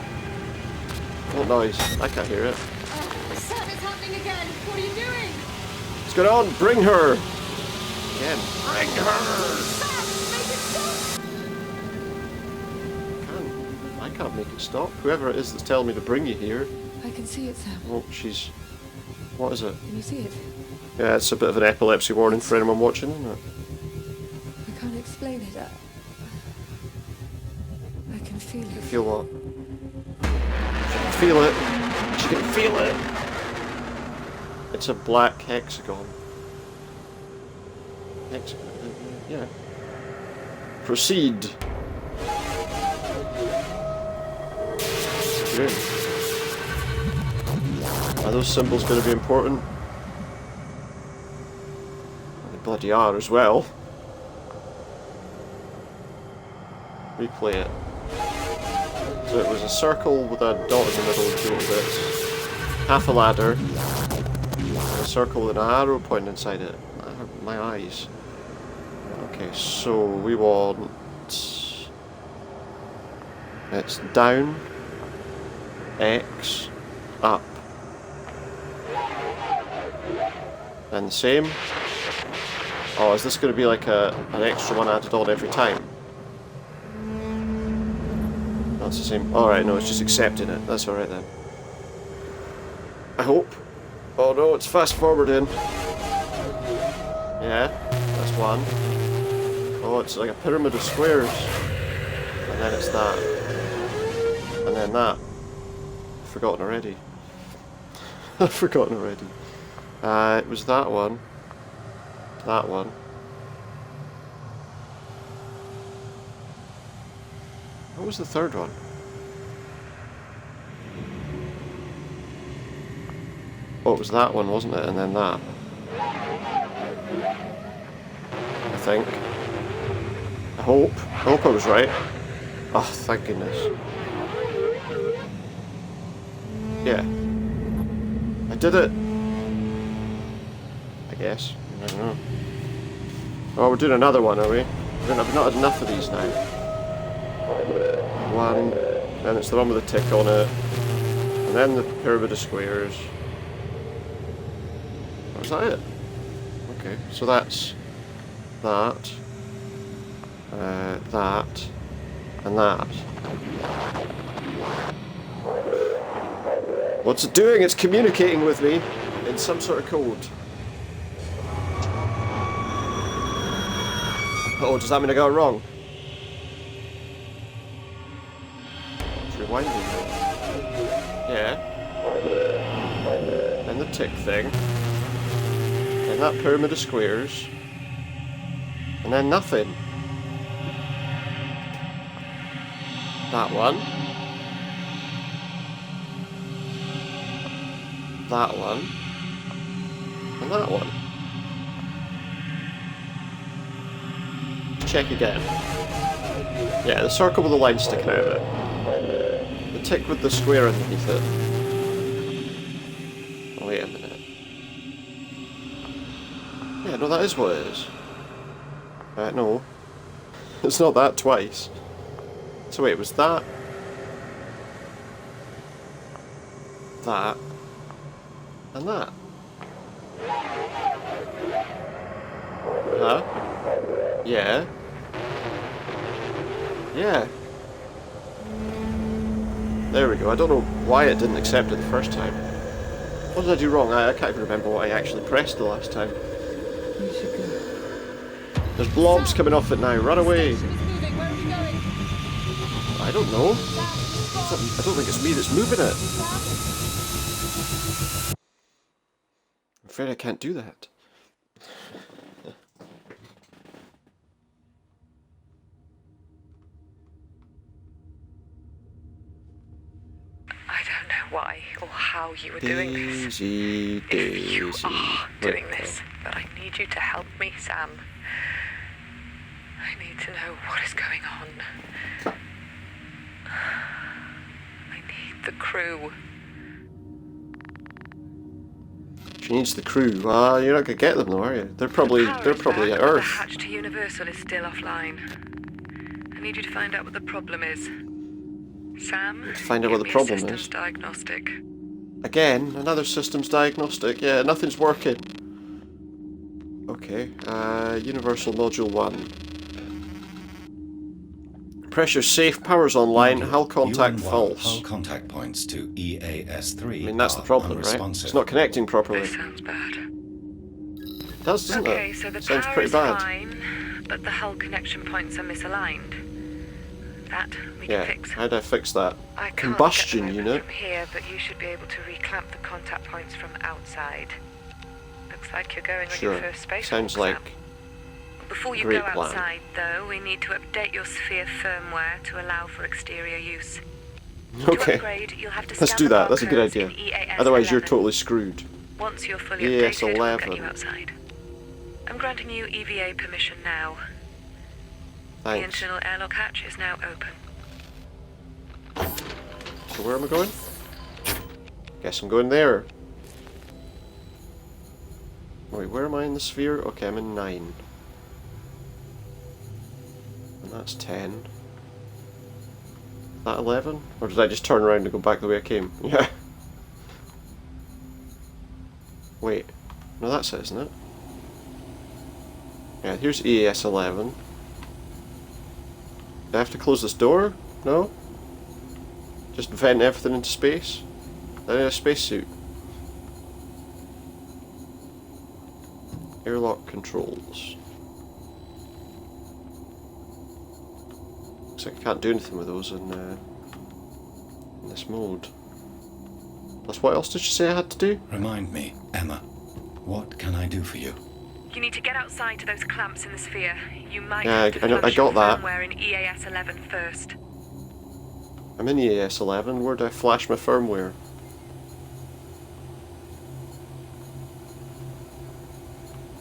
What noise? I can't hear it. Sam, it's happening again. What are you doing? What's going on? Bring her! Again. Bring her! Sam, make it stop. I can't make it stop. Whoever it is that's telling me to bring you here. I can see it, Sam. Oh, she's... What is it? Can you see it? Yeah, it's a bit of an epilepsy warning for anyone watching, isn't it? I can't explain it. I can feel it. Feel what? She can feel it. She can feel it. It's a black hexagon. Hexagon? Yeah. Proceed. Good. Are those symbols going to be important? They bloody are as well. Replay it. So it was a circle with a dot in the middle of two little bits. Half a ladder. And a circle with an arrow pointing inside it. My eyes. Okay, so we want... It's down. X. Up. And the same. Oh, is this going to be like an extra one added on every time? That's the same. Alright, no, it's just accepting it. That's alright then. I hope. Oh no, it's fast forwarding. Yeah, that's one. Oh, it's like a pyramid of squares. And then it's that. And then that. I've forgotten already. I've forgotten already. It was that one. That one. What was the third one? Oh, it was that one, wasn't it? And then that. I think. I hope I was right. Oh, thank goodness. Yeah. I did it. I guess. I don't know. Oh, we're doing another one, are we? We've not had enough of these now. One, then it's the one with a tick on it, and then the pyramid of squares. Was that it? Okay, so that's that, that, and that. What's it doing? It's communicating with me in some sort of code. Oh, does that mean I got it wrong? Rewinding. Yeah. And the tick thing. And that pyramid of squares. And then nothing. That one. That one. And that one. Check again. Yeah, the circle with the line sticking out of it. tick with the square underneath it. Oh, wait a minute. Yeah, no, that is what it is. No. It's not that twice. So wait, it was that. That. And that. Huh? Yeah. Yeah. There we go. I don't know why it didn't accept it the first time. What did I do wrong? I can't even remember what I actually pressed the last time. You should go. There's blobs coming off it now. Run away! I don't know. I don't think it's me that's moving it. I'm afraid I can't do that. I don't know why or how you were doing this. Daisy, If you Daisy. are doing Wait, this, but I need you to help me, Sam. I need to know what is going on. I need the crew. She needs the crew. Ah, you're not gonna get them though, are you? They're probably Power they're is probably back, at but Earth. The hatch to Universal is still offline. I need you to find out what the problem is. Sam, Find out what give the me a problem systems is. diagnostic. Again, another systems diagnostic. Yeah, nothing's working. Okay, Universal Module 1. Pressure safe, power's online, hull contact false. Hull contact points to EAS3. I mean, that's the are problem, right? unresponsive. It's not connecting properly. This sounds bad. It does, doesn't Okay, it? so the Sounds power pretty is bad. fine, but the hull connection points are misaligned. That we Yeah, can fix. how do I fix that? I can't Combustion get them open unit. from here, but you should be able to reclamp the contact points from outside. Looks like you're going on Sure. your first spacewalk, Sounds Sam. like Before you great go plan. outside, though, we need to update your sphere firmware to allow for exterior use. To okay. upgrade, you'll have to Let's scan do the that. That's a good barcodes idea. in EAS Otherwise, you're 11. totally screwed. Once you're fully EAS updated, we'll get 11. you outside. I'm granting you EVA permission now. The Thanks. internal airlock hatch is now open. So where am I going? Guess I'm going there. Wait, where am I in the sphere? Okay, I'm in 9. And that's 10. Is that 11? Or did I just turn around and go back the way I came? Yeah. Wait. No, that's it, isn't it? Yeah, here's EAS 11. Do I have to close this door? No? Just vent everything into space? I need a spacesuit. Airlock controls. Looks like I can't do anything with those in this mode. Plus, what else did you say I had to do? Remind me, Emma, what can I do for you? You need to get outside to those clamps in the sphere. You might Yeah, have to I flash got your that. firmware in EAS 11 first. I'm in EAS 11. Where do I flash my firmware?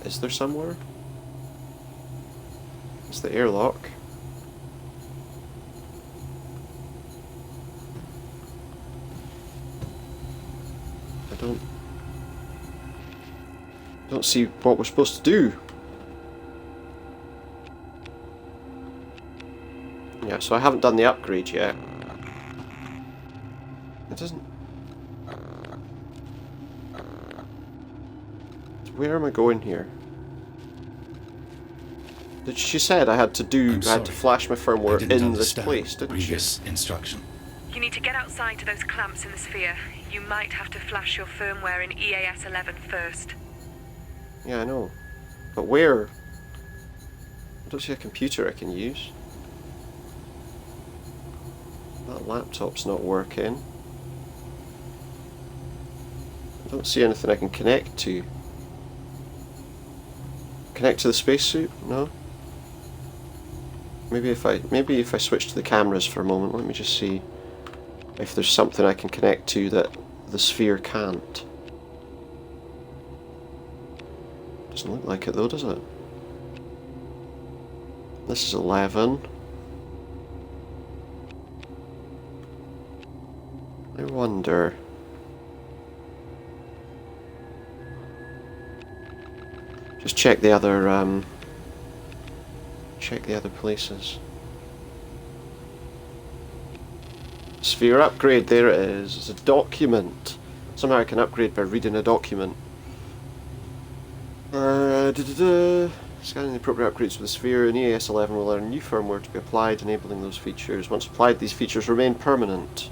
Is there somewhere? It's the airlock. I don't see what we're supposed to do. Yeah, so I haven't done the upgrade yet. It doesn't... Where am I going here? She said I had to I'm I had to sorry. flash my I firmware didn't in this understand place, didn't she? previous instruction. You need to get outside to those clamps in the sphere. You might have to flash your firmware in EAS 11 first. Yeah, I know. But where? I don't see a computer I can use. That laptop's not working. I don't see anything I can connect to. Connect to the spacesuit? No? Maybe if I switch to the cameras for a moment, let me just see if there's something I can connect to that the sphere can't. Doesn't look like it though, does it? This is 11. I wonder. Just check the other places. Sphere upgrade, there it is. It's a document. Somehow I can upgrade by reading a document. Scanning the appropriate upgrades for the sphere, in EAS 11 will allow new firmware to be applied, enabling those features. Once applied, these features remain permanent.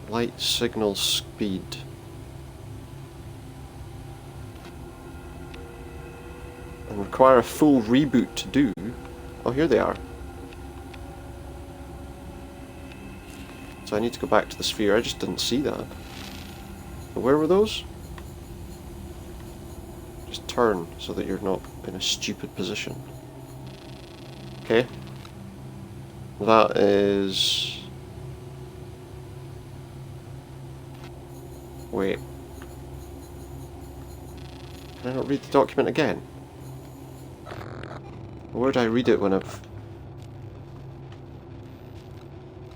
Light signal speed. And require a full reboot to do. Oh, here they are. So I need to go back to the sphere. I just didn't see that. Where were those? Just turn so that you're not in a stupid position. Okay. That is... Wait. Can I not read the document again? Where did I read it when I've...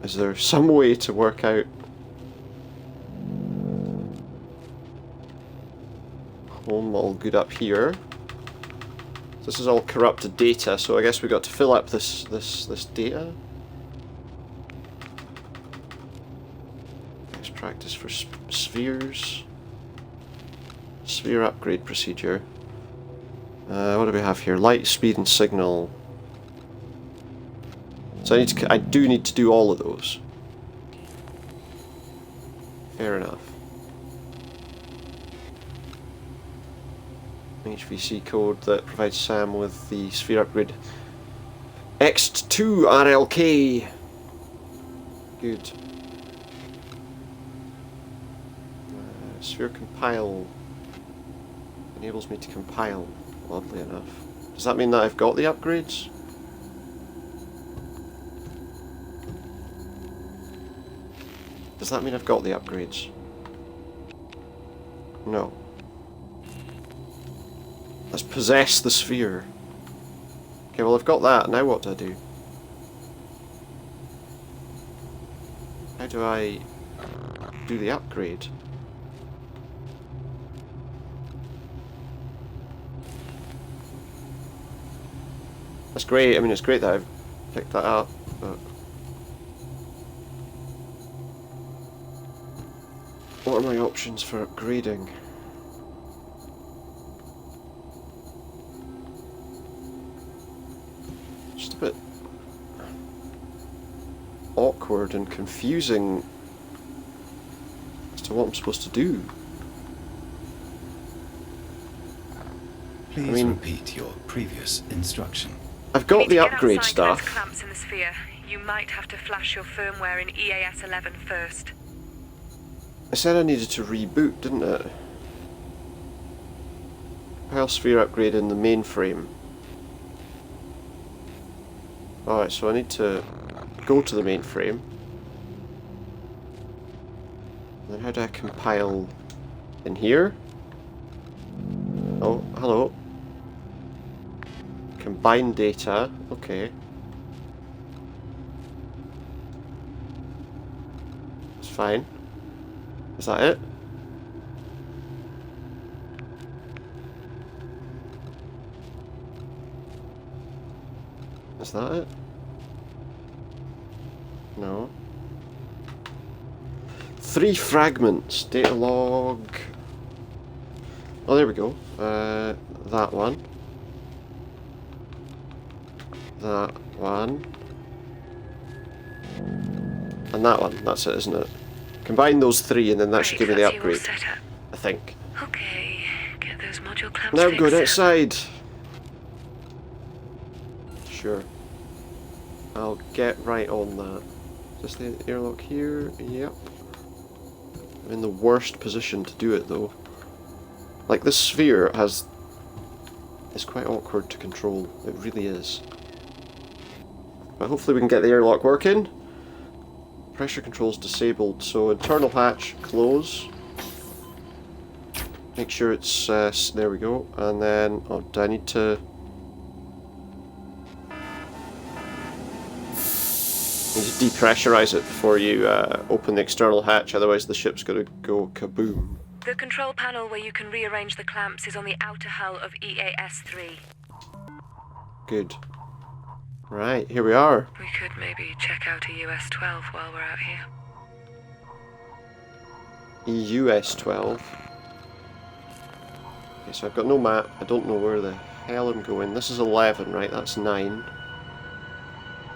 Is there some way to work out... Home, all good up here. This is all corrupted data, so I guess we got to fill up this data. Best practice for spheres. Sphere upgrade procedure. What do we have here? Light, speed, and signal. So I do need to do all of those. Fair enough. HVC code that provides Sam with the sphere upgrade. X2 RLK. Good. Sphere compile enables me to compile. Oddly enough. Does that mean that I've got the upgrades? Does that mean I've got the upgrades? No. Let's possess the sphere. Okay, well I've got that. Now what do I do? How do I do the upgrade? That's great. I mean, it's great that I've picked that up, but what are my options for upgrading? Just a bit awkward and confusing as to what I'm supposed to do. Please repeat your previous instruction. I've got the upgrade stuff. Clamps in the sphere. You might have to flash your firmware in EAS 11 first. I said I needed to reboot, didn't it? Compile sphere upgrade in the mainframe. Alright, so I need to go to the mainframe. Then how do I compile in here? Oh, hello. Combine data, okay. It's fine. Is that it? Is that it? No. 3 fragments. Data log. Oh, there we go. That one. That one. And that one. That's it, isn't it? Combine those 3 and then that should give me the upgrade. I think. Okay, get those module clamps Now I'm fixed. going outside. Sure. I'll get right on that. Is this the airlock here? Yep. I'm in the worst position to do it though. Like this sphere has... It's quite awkward to control. It really is. But hopefully we can get the airlock working. Pressure control's disabled, so internal hatch, close. Make sure it's, there we go. And then, oh, do I need to... You need to depressurize it before you open the external hatch, otherwise the ship's going to go kaboom. The control panel where you can rearrange the clamps is on the outer hull of EAS-3. Good. Right, here we are. We could maybe check out a US-12 while we're out here. EUS-12. Okay, so I've got no map. I don't know where the hell I'm going. This is 11, right? That's 9.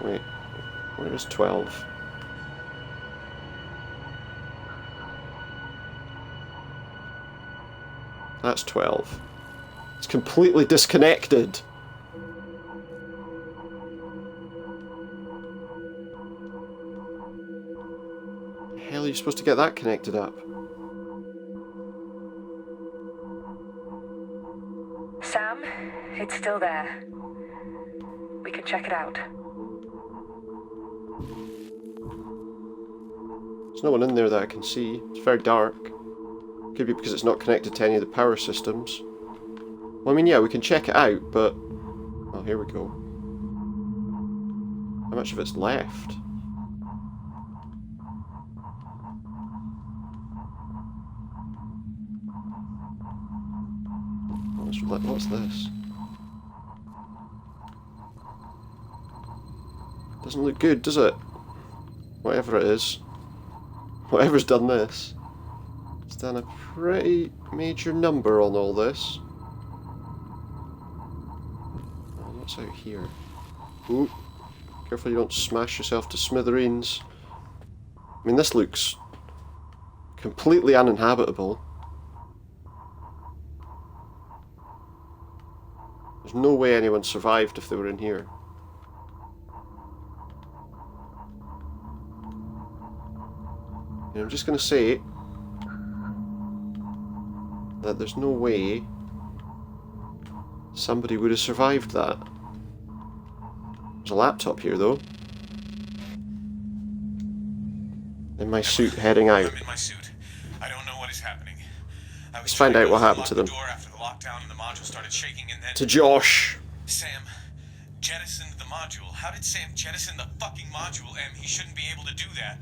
Wait, where is 12? That's 12. It's completely disconnected. How are you supposed to get that connected up? Sam, it's still there. We can check it out. There's no one in there that I can see. It's very dark. Could be because it's not connected to any of the power systems. Well, I mean, yeah, we can check it out, but... Oh, here we go. How much of it's left? What's this? Doesn't look good, does it? Whatever it is. Whatever's done this. It's done a pretty major number on all this. Oh, what's out here? Ooh. Careful you don't smash yourself to smithereens. I mean, this looks completely uninhabitable. There's no way anyone survived if they were in here. And I'm just going to say that there's no way somebody would have survived that. There's a laptop here, though. In my suit, heading out. I'm in my suit. I don't know what is happening. Let's find out what happened to them. After the lockdown and the module started shaking, and then To Josh. Sam jettisoned the module. How did Sam jettison the fucking module, Em? He shouldn't be able to do that.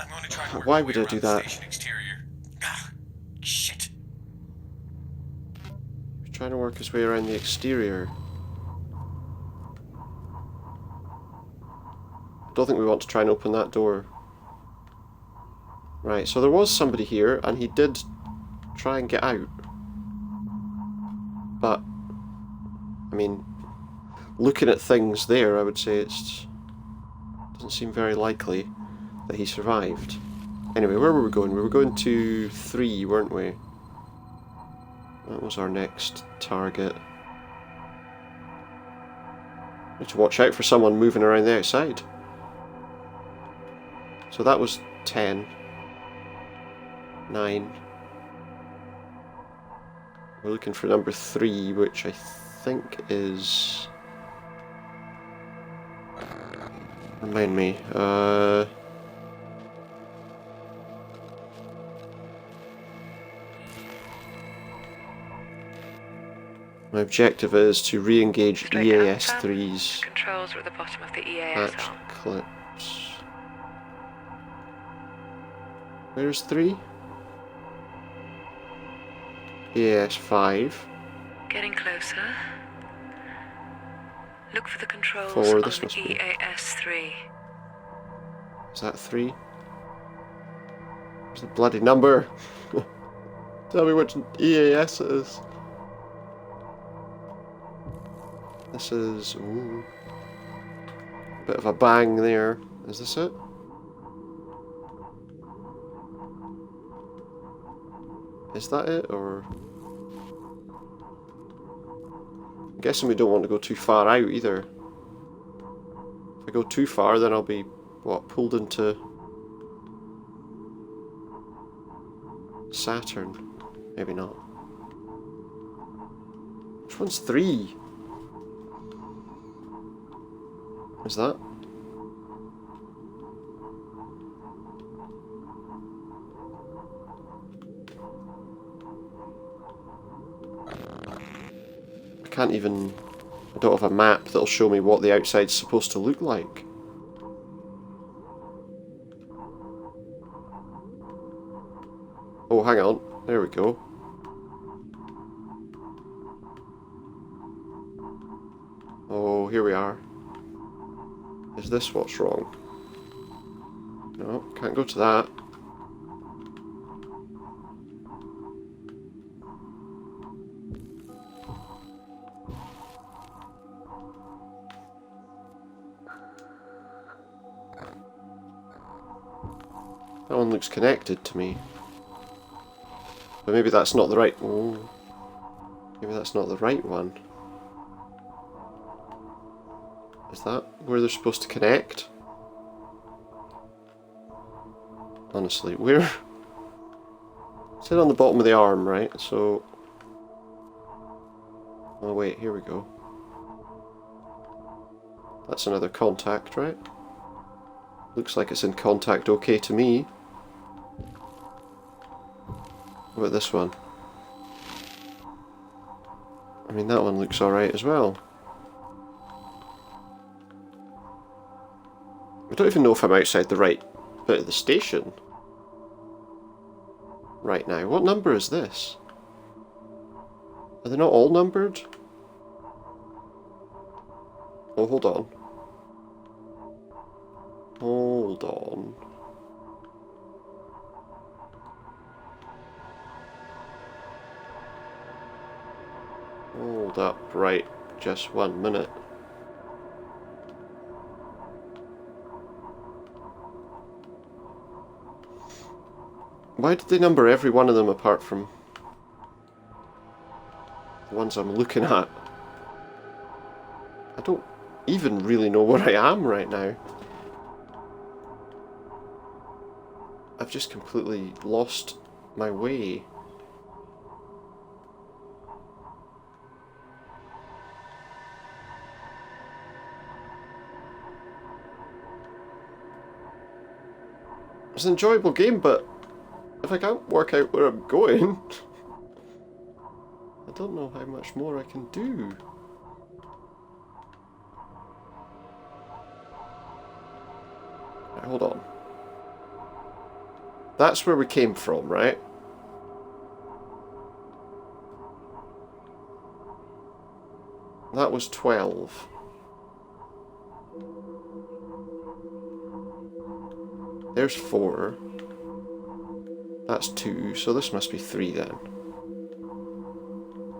I'm going to try to work Why my would way I do around the that? station exterior. Ah, shit. He's trying to work his way around the exterior. I don't think we want to try and open that door. Right, so there was somebody here, and he did try and get out. But, I mean, looking at things there, I would say it's doesn't seem very likely that he survived. Anyway, where were we going? We were going to 3, weren't we? That was our next target. Need to watch out for someone moving around the outside. So that was 10. 9. We're looking for number 3, which I think is... Remind me. My objective is to re-engage Straight down, EAS-3's Controls are at the bottom of the hatch EAS. clips. Where's 3? EAS-5. Getting closer. Look for the controls 4, this on must be. EAS-3. Is that 3? Where's the bloody number? Tell me which EAS it is. This is... Ooh, a bit of a bang there. Is this it? Is that it, or... I'm guessing we don't want to go too far out either. If I go too far, then I'll be, what, pulled into... Saturn? Maybe not. Which one's 3? Is that? I can't even... I don't have a map that'll show me what the outside's supposed to look like. Oh, hang on. There we go. Oh, here we are. Is this what's wrong? No, can't go to that. That one looks connected to me. But maybe that's not the right... Oh. Maybe that's not the right one. Is that where they're supposed to connect? Honestly, where... It's on the bottom of the arm, right? So... Oh wait, here we go. That's another contact, right? Looks like it's in contact okay to me. What about this one? I mean, that one looks alright as well. I don't even know if I'm outside the right bit of the station right now. What number is this? Are they not all numbered? Oh, hold on. Hold on. Hold up, right, just 1 minute. Why did they number every one of them apart from the ones I'm looking at? I don't even really know where I am right now. I've just completely lost my way. It's an enjoyable game, but if I can't work out where I'm going, I don't know how much more I can do. Right, hold on. That's where we came from, right? That was 12. There's 4. That's 2, so this must be 3 then.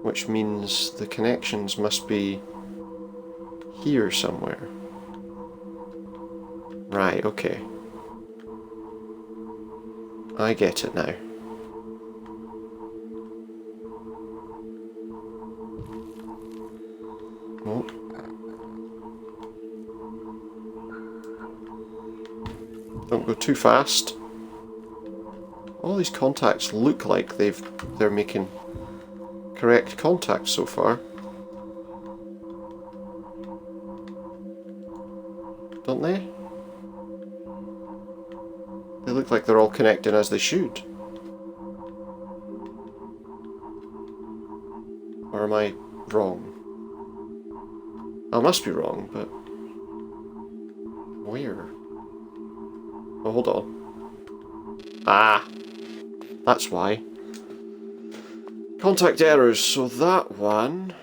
Which means the connections must be here somewhere. Right, okay. I get it now. Oh. Don't go too fast. All these contacts look like they're making correct contact so far. Don't they? They look like they're all connecting as they should. Or am I wrong? I must be wrong, but... where? Oh, hold on. Ah! That's why. Contact errors, so that one...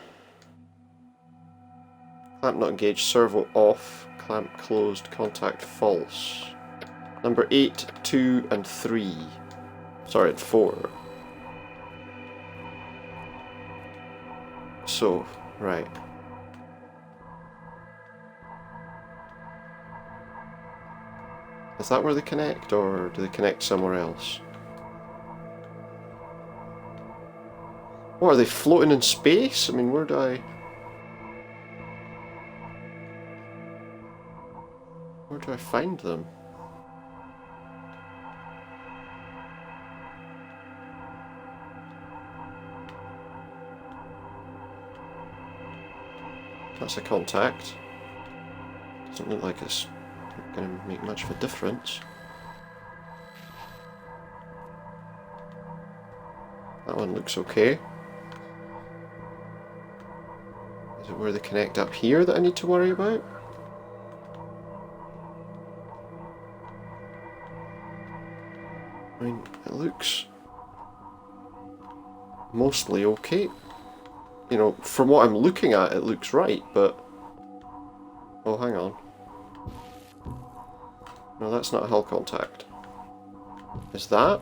Clamp not engaged, servo off, clamp closed, contact false. Number 8, 2 and 3. Sorry, and 4. So, right. Is that where they connect, or do they connect somewhere else? What, are they floating in space? I mean, where do I find them? That's a contact. Doesn't look like it's going to make much of a difference. That one looks okay. Is it where they connect up here that I need to worry about? I mean, it looks mostly okay. You know, from what I'm looking at, it looks right, but... Oh, hang on. No, that's not a hull contact. Is that?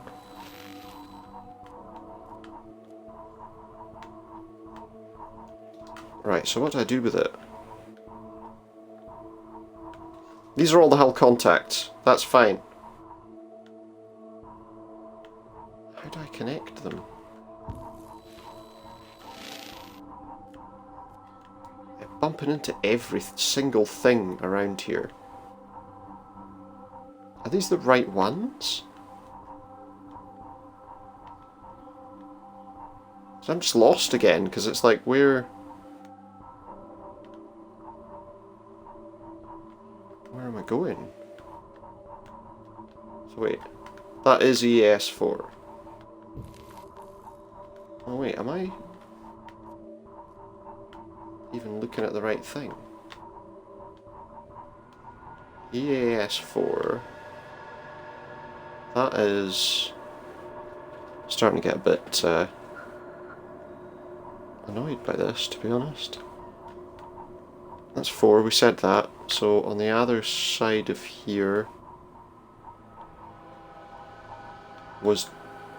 Right, so what do I do with it? These are all the hull contacts. That's fine. How do I connect them? I'm bumping into every single thing around here. Are these the right ones? So I'm just lost again, because it's like, where am I going? So wait, that is ES4. Oh wait, am I even looking at the right thing? EAS4. That is starting to get a bit annoyed by this, to be honest. That's 4, we said that. So on the other side of here was...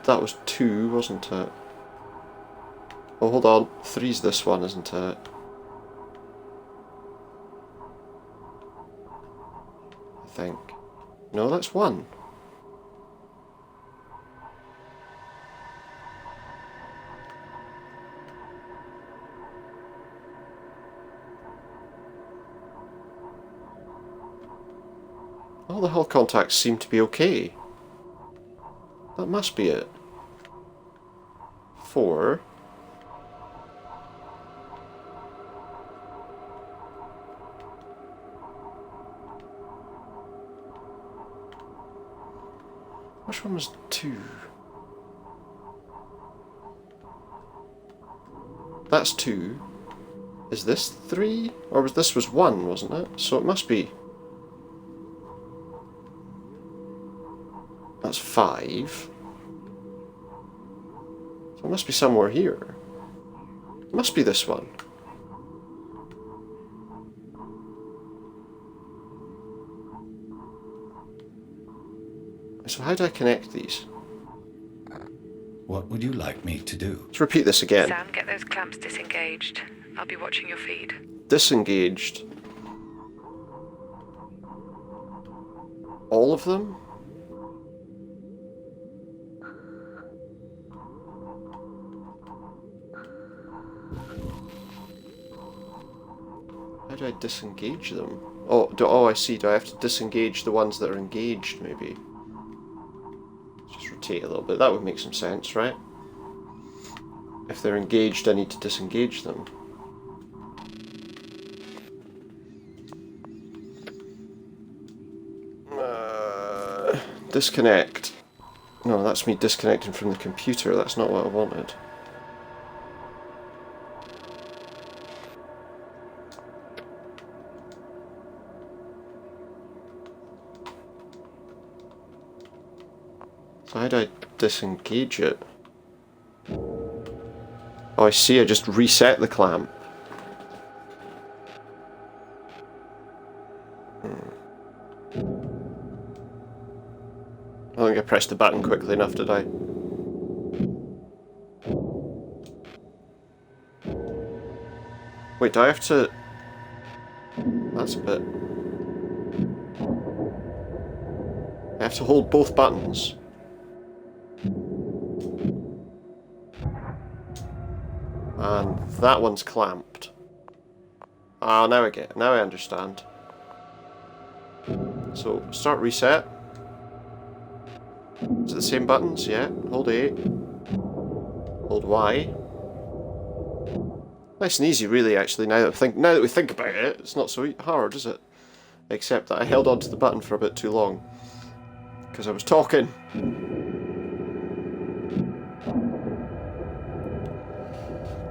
that was 2, wasn't it? Oh, hold on. 3's this one, isn't it? I think. No, that's 1. All the hull contacts seem to be okay. That must be it. 4. Which one was 2? That's 2. Is this 3? Or was this was 1, wasn't it? So it must be... That's 5. So it must be somewhere here. It must be this one. So how do I connect these? What would you like me to do? Let's repeat this again. Sam, get those clamps disengaged. I'll be watching your feed. Disengaged. All of them? How do I disengage them? Oh, oh, I see. Do I have to disengage the ones that are engaged, maybe? Just rotate a little bit. That would make some sense, right? If they're engaged, I need to disengage them. Disconnect. No, that's me disconnecting from the computer. That's not what I wanted. So how do I disengage it? Oh, I see. I just reset the clamp. I don't think I pressed the button quickly enough, did I? Wait, do I have to... That's a bit... I have to hold both buttons. And that one's clamped. Ah, now I get it. Now I understand. So, start reset. Is it the same buttons? Yeah. Hold A. Hold Y. Nice and easy, really. Actually, now that we think about it, it's not so hard, is it? Except that I held onto the button for a bit too long because I was talking.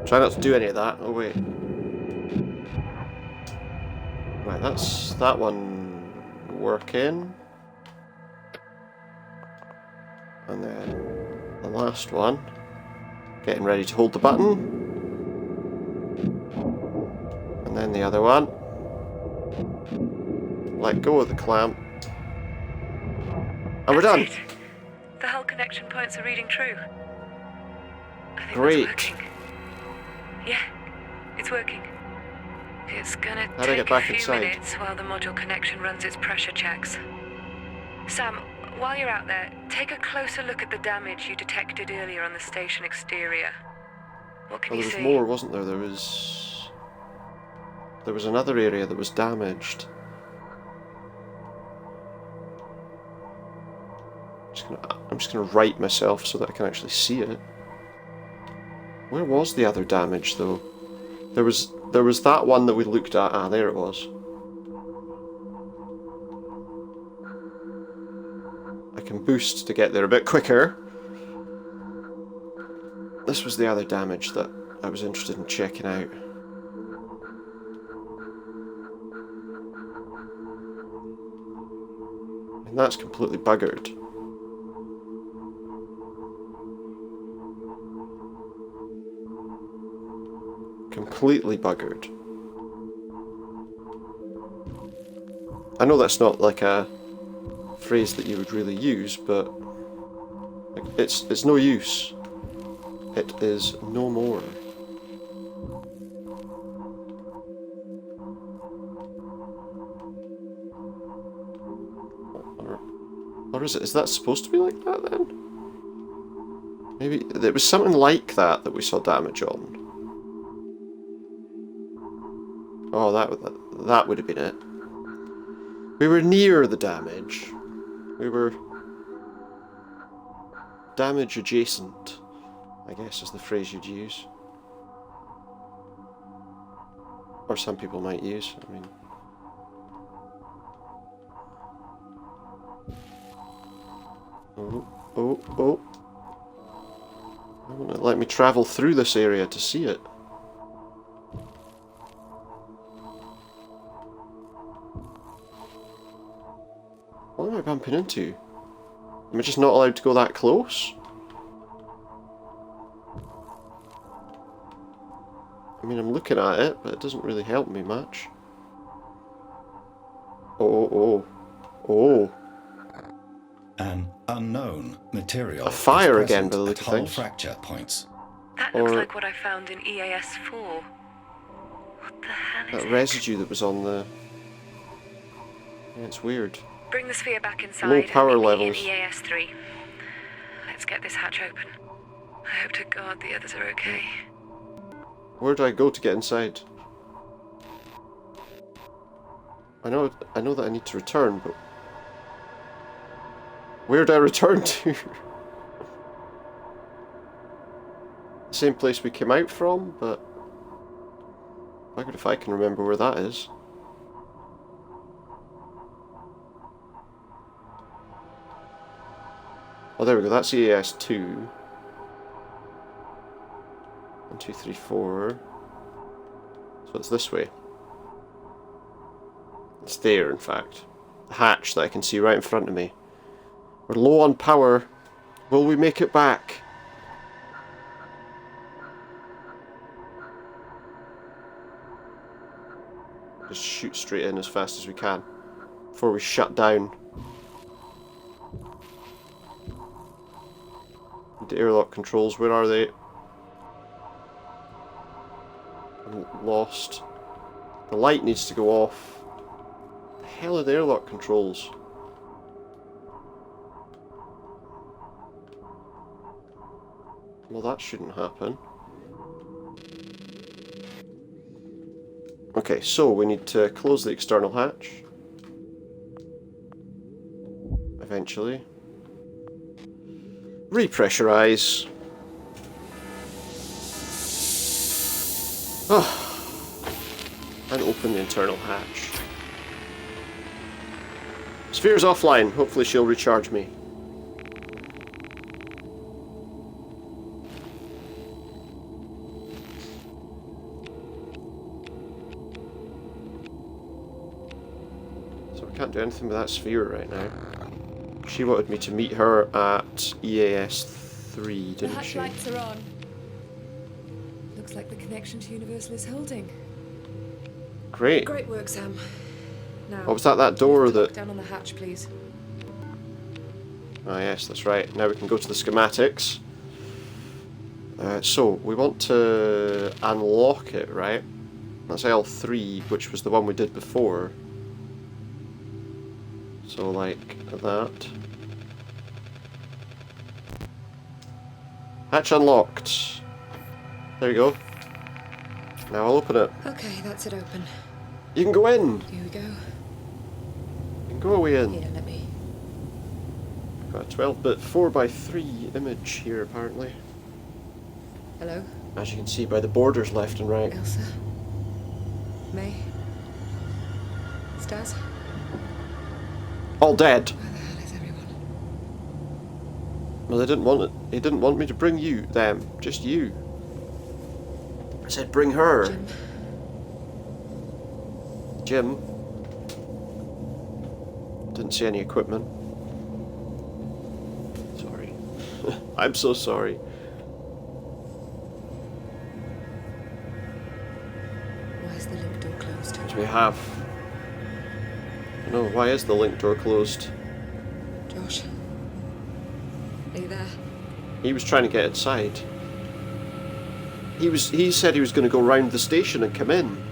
Try not to do any of that. Oh wait. Right, that's that one working. And then the last one. Getting ready to hold the button. And then the other one. Let go of the clamp. And we're done. That's it. The hull connection points are reading true. I think Great. that's working. Yeah, it's working. It's gonna How do I take get back a few inside? minutes while the module connection runs its pressure checks. Sam, while you're out there, take a closer look at the damage you detected earlier on the station exterior. What can Well, you there was see? more, wasn't there? There was another area that was damaged. I'm just gonna write myself so that I can actually see it. Where was the other damage, though? There was that one that we looked at. Ah, there it was. I can boost to get there a bit quicker. This was the other damage that I was interested in checking out. And that's completely buggered. Completely buggered. I know that's not like a phrase that you would really use, but like, it's no use. It is no more. Or is it? Is that supposed to be like that then? Maybe it was something like that we saw damage on. Oh, that would have been it. We were near the damage. We were damage adjacent, I guess is the phrase you'd use. Or some people might use, I mean. Oh. Why won't it let me travel through this area to see it? What am I bumping into? Am I just not allowed to go that close? I mean, I'm looking at it, but it doesn't really help me much. Oh. An unknown material. A fire is again, by the present look at of hull things. fracture points. That looks Or- like what I found in EAS-4. What the hell is That it? residue that was on the... Yeah, it's weird. Bring the sphere back inside Low power and meet levels. me in EAS-3. Let's get this hatch open. I hope to God the others are okay. Where do I go to get inside? I know that I need to return, but... Where do I return to? The same place we came out from, but... Buggered if I can remember where that is. Oh, there we go, that's EAS2. 1, 2, 3, 4. So it's this way. It's there, in fact. The hatch that I can see right in front of me. We're low on power. Will we make it back? Just shoot straight in as fast as we can before we shut down. The airlock controls, where are they? I'm lost. The light needs to go off. The hell are the airlock controls? Well, that shouldn't happen. Okay, so we need to close the external hatch. Eventually. Repressurize. And open the internal hatch. Sphere's offline. Hopefully she'll recharge me. So we can't do anything with that sphere right now. She wanted me to meet her at EAS 3, The didn't hatch she? lights are on. Looks like the connection to Universal is holding. Great. Great work, Sam. Now, Oh, was that door lock that... down on the hatch, please. Ah, yes, that's right. Now we can go to the schematics. So, we want to unlock it, right? That's L3, which was the one we did before. So, like that. Hatch unlocked. There you go. Now I'll open it. Okay, that's it open. You can go in! Here we go. You can go away in. Here, let me. Got a 12-bit 4x3 image here, apparently. Hello? As you can see by the borders left and right. Elsa? May? Stas? All dead. Where the hell is everyone? Well, they didn't want it. He didn't want me to bring them. Just you. I said bring her. Jim? Jim. Didn't see any equipment. Sorry. I'm so sorry. Why is the link door closed? As we have. No, why is the link door closed? Josh? Are you there? He was trying to get inside. He said he was going to go round the station and come in.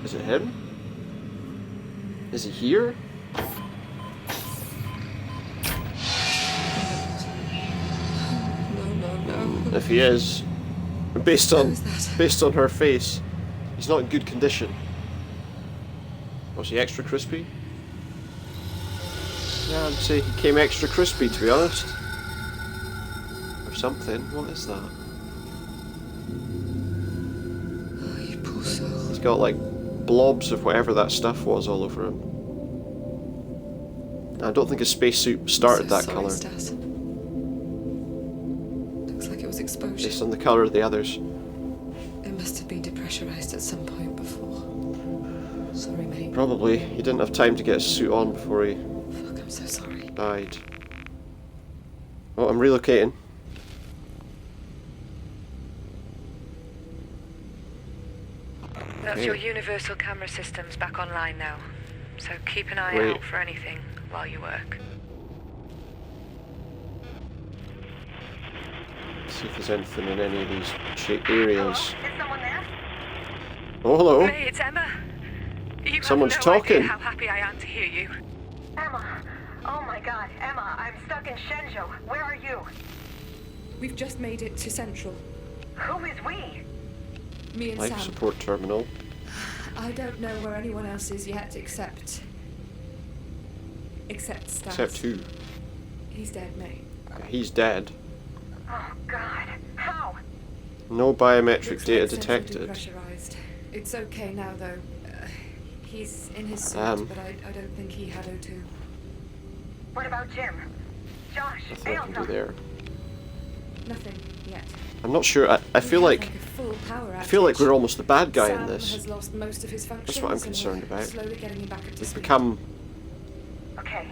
Is it him? Is he here? No. If he is, based Who is that? on her face, he's not in good condition. Was he extra crispy? Yeah, I'd say he came extra crispy, to be honest. Or something. What is that? Oh, you poor soul. He's got like blobs of whatever that stuff was all over him. I don't think his spacesuit started So that sorry, colour, Stas. Looks like it was exposure. based on the colour of the others. It must have been depressurized at some point before. Sorry, mate. Probably. He didn't have time to get his suit on before he Fuck, I'm so sorry. died. Oh, I'm relocating. That's Okay. your universal camera systems back online now. So keep an eye Great. out for anything while you work. See if there's anything in any of these areas. Hello? Is someone there? Oh, hello. Hey, it's Emma. You Someone's have no talking. idea how happy I am to hear you. Emma. Oh my god, Emma, I'm stuck in Shenzhou. Where are you? We've just made it to Central. Who is we? Me and Life Sam. support terminal. I don't know where anyone else is yet except Stas. Except who? He's dead, May. He's dead. Oh god. How? No biometric Looks data like Central detected. depressurized. It's okay now, though. He's in his suit, but I don't think he had O2. What about Jim? Josh, Nothing I can do Elsa. there. Nothing yet. I'm not sure. I feel We had, like a full power I feel like outage. we're almost the bad guy Sam in this. has lost most of his functions. That's what I'm and we're concerned about. Slowly getting him back up to We've speed. become Okay,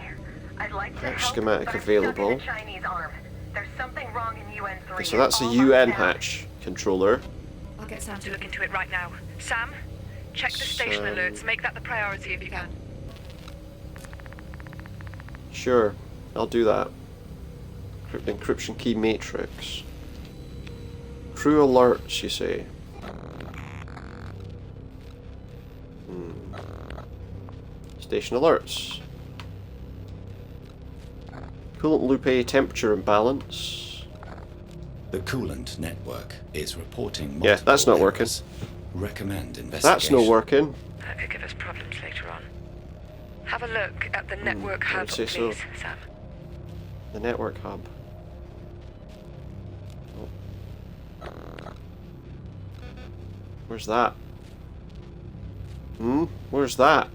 I'd like to Hatch help, schematic but I'm available. stuck in a Chinese arm. There's something wrong in UN-3. okay, so that's a All UN locked down. hatch controller. I'll get Sam To look into it right now. Sam, check the station Sam. alerts. Make that the priority if you can. Sure, I'll do that. Encryption key matrix. Crew alerts, you say? Station alerts. Coolant loop A temperature imbalance. The coolant network is reporting Yeah, that's not multiple working. errors. Recommend investigation. That's not working. That could give us problems later on. Have a look at the network I hub, would say please, so. Sam. The network hub. Oh. Where's that? Where's that?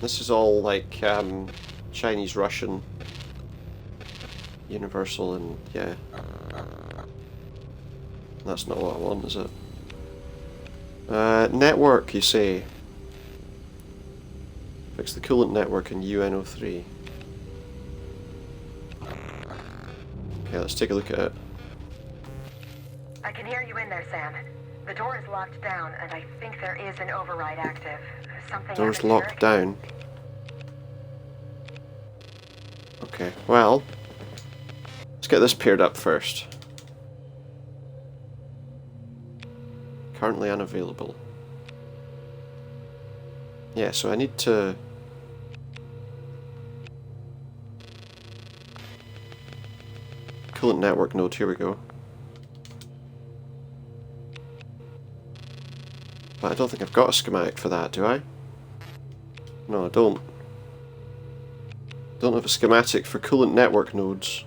This is all like Chinese, Russian, Universal, and yeah. That's not what I want, is it? Network, you say? Fix the coolant network in UNO3. Okay, let's take a look at it. I can hear you in there, Sam. The door is locked down, and I think there is an override active. Something Door's atmospheric? locked down. Okay, well, let's get this paired up first. Currently unavailable. Yeah, so I need to... Coolant network node, here we go. But I don't think I've got a schematic for that, do I? No, I don't. Don't have a schematic for coolant network nodes.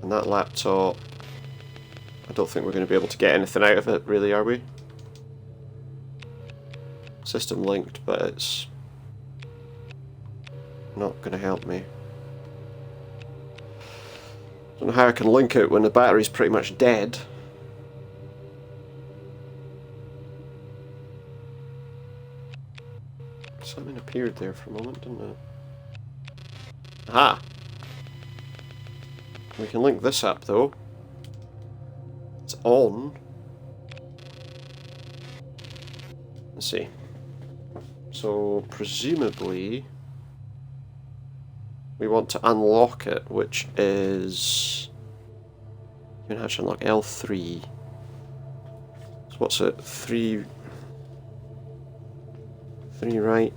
And that laptop... I don't think we're going to be able to get anything out of it, really, are we? System linked, but it's not going to help me. Don't know how I can link it when the battery's pretty much dead. Something appeared there for a moment, didn't it? Aha! We can link this up though. It's on. Let's see. So, presumably, we want to unlock it, which is... You can actually unlock L3. So what's it? 3 right.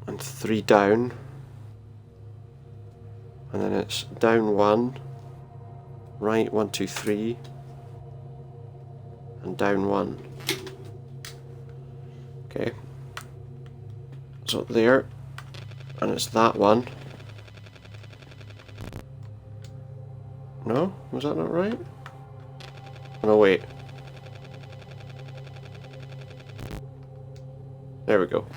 And 3 down. And then it's down 1, right 1, 2, 3, and down 1. Okay. So there, and it's that one. No? Was that not right? No, wait. There we go.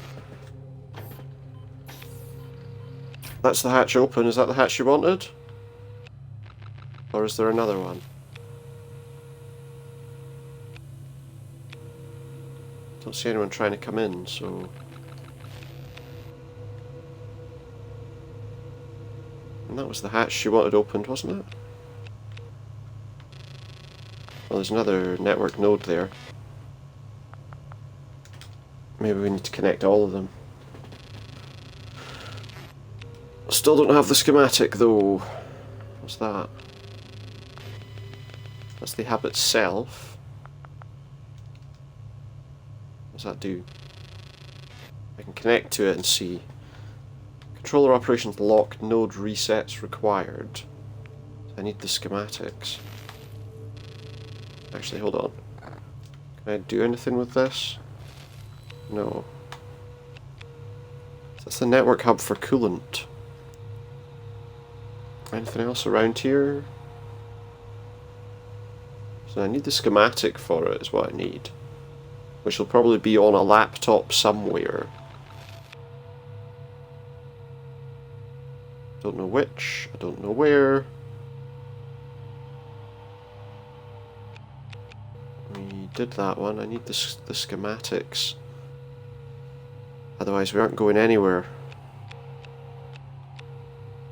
That's the hatch open. Is that the hatch you wanted? Or is there another one? Don't see anyone trying to come in, so... And that was the hatch she wanted opened, wasn't it? Well, there's another network node there. Maybe we need to connect all of them. Still don't have the schematic though. What's that? That's the hub itself. What's that do? I can connect to it and see. Controller operations locked, node resets required. I need the schematics. Actually, hold on. Can I do anything with this? No. That's the network hub for coolant. Anything else around here? So I need the schematic for it, is what I need. Which will probably be on a laptop somewhere. Don't know which, I don't know where. We did that one, I need the schematics. Otherwise we aren't going anywhere.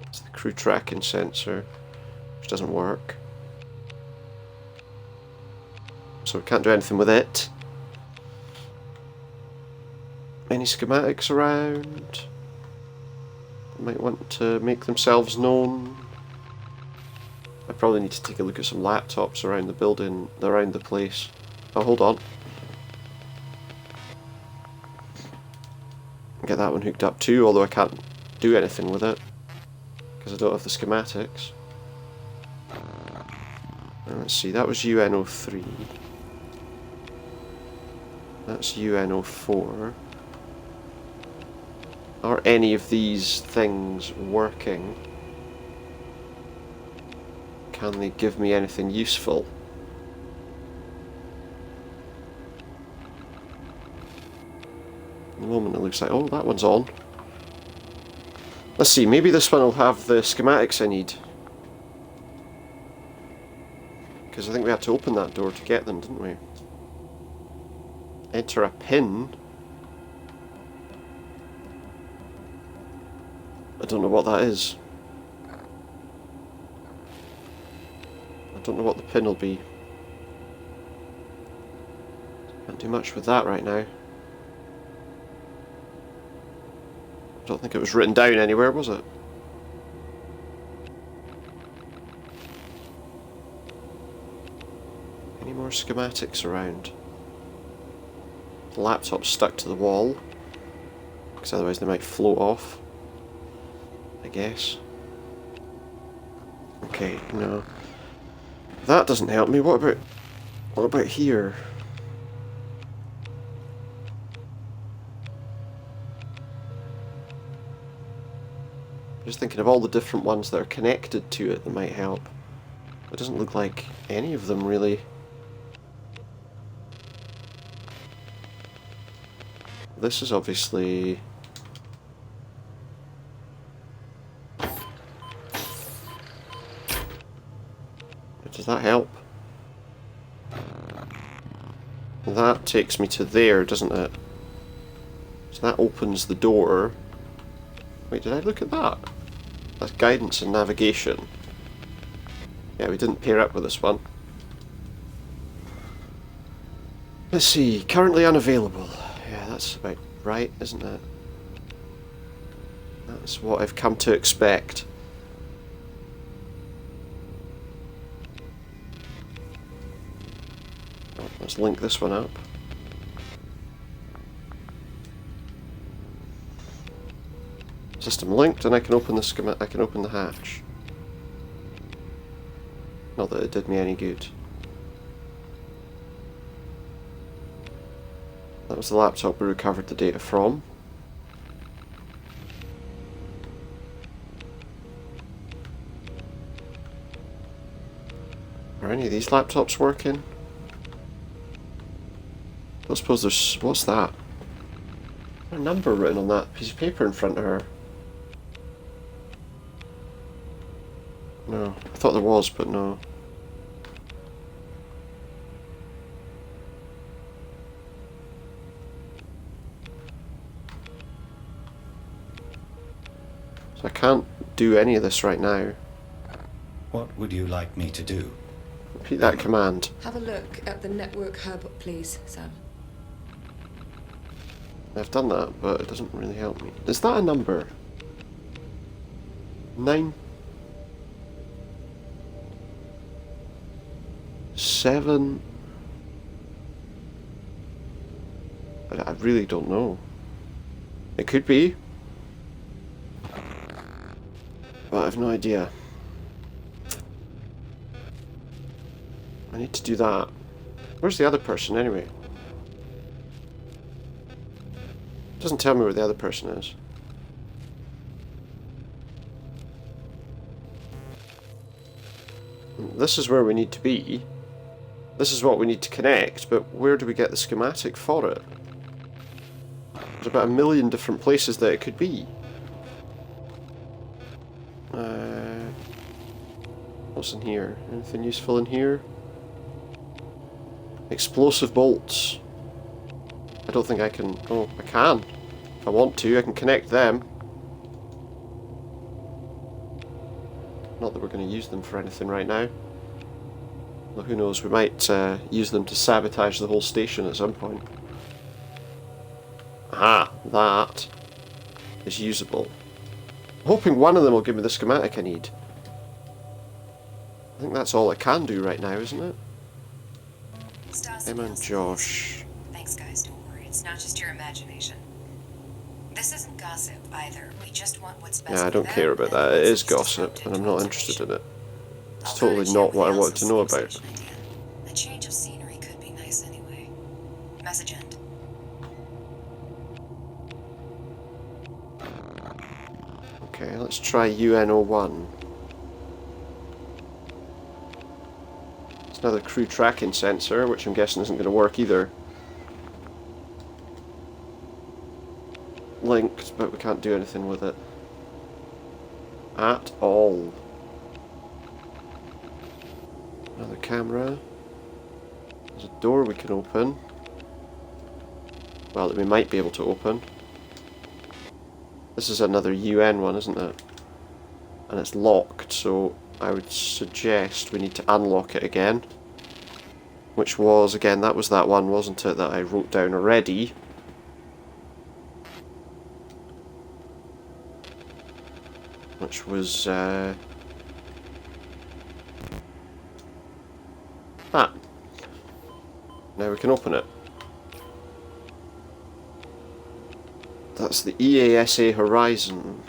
It's the crew tracking sensor, which doesn't work. So we can't do anything with it. Any schematics around? They might want to make themselves known. I probably need to take a look at some laptops around the building, around the place. Oh, hold on. Get that one hooked up too, although I can't do anything with it because I don't have the schematics. And let's see, that was UNO3. That's UNO4. Are any of these things working? Can they give me anything useful? At the moment it looks like, oh, that one's on. Let's see, maybe this one will have the schematics I need. Because I think we had to open that door to get them, didn't we? Enter a pin. I don't know what that is. I don't know what the pin will be. Can't do much with that right now. I don't think it was written down anywhere, was it? Any more schematics around? The laptop's stuck to the wall, because otherwise they might float off, I guess. Okay, no. That doesn't help me. What about here? Just thinking of all the different ones that are connected to it that might help. It doesn't look like any of them really. This is obviously... Does that help? That takes me to there, doesn't it? So that opens the door. Wait, did I look at that? That's guidance and navigation. Yeah, we didn't pair up with this one. Let's see, currently unavailable. Yeah, that's about right, isn't it? That's what I've come to expect. Let's link this one up. System linked, and I can open the I can open the hatch. Not that it did me any good. That was the laptop we recovered the data from. Are any of these laptops working? I don't suppose there's... What's that? Is there a number written on that piece of paper in front of her? No. I thought there was, but no. So I can't do any of this right now. What would you like me to do? Repeat that command. Have a look at the network hub, please, Sam. I've done that, but it doesn't really help me. Is that a number? 9... 7... I really don't know. It could be. But I have no idea. I need to do that. Where's the other person anyway? Doesn't tell me where the other person is. This is where we need to be. This is what we need to connect, but where do we get the schematic for it? There's about a million different places that it could be. What's in here? Anything useful in here? Explosive bolts. I don't think I can... Oh, I can. If I want to, I can connect them. Not that we're going to use them for anything right now. Well, who knows, we might use them to sabotage the whole station at some point. Aha, that is usable. I'm hoping one of them will give me the schematic I need. I think that's all I can do right now, isn't it? Emma and Josh. Thanks, guys. Don't worry. It's not just your imagination. This isn't gossip either. We just want what's best. Yeah, I don't for care them, about that. and It is it's just gossip, disruptive and I'm to not interested in it. It's I'll totally chat not with what I the wanted to know Elsa's about. station idea. A change of scenery could be nice anyway. Message end. Okay, let's try UNO1. It's another crew tracking sensor, which I'm guessing isn't going to work either. Linked, but we can't do anything with it. At all. Another camera. There's a door we can open. well, that we might be able to open. This is another UN one, isn't it? And it's locked, so I would suggest we need to unlock it again. Which was, again, that was that one, wasn't it, that I wrote down already. Which was, that. Now we can open it. That's the EASA Horizon.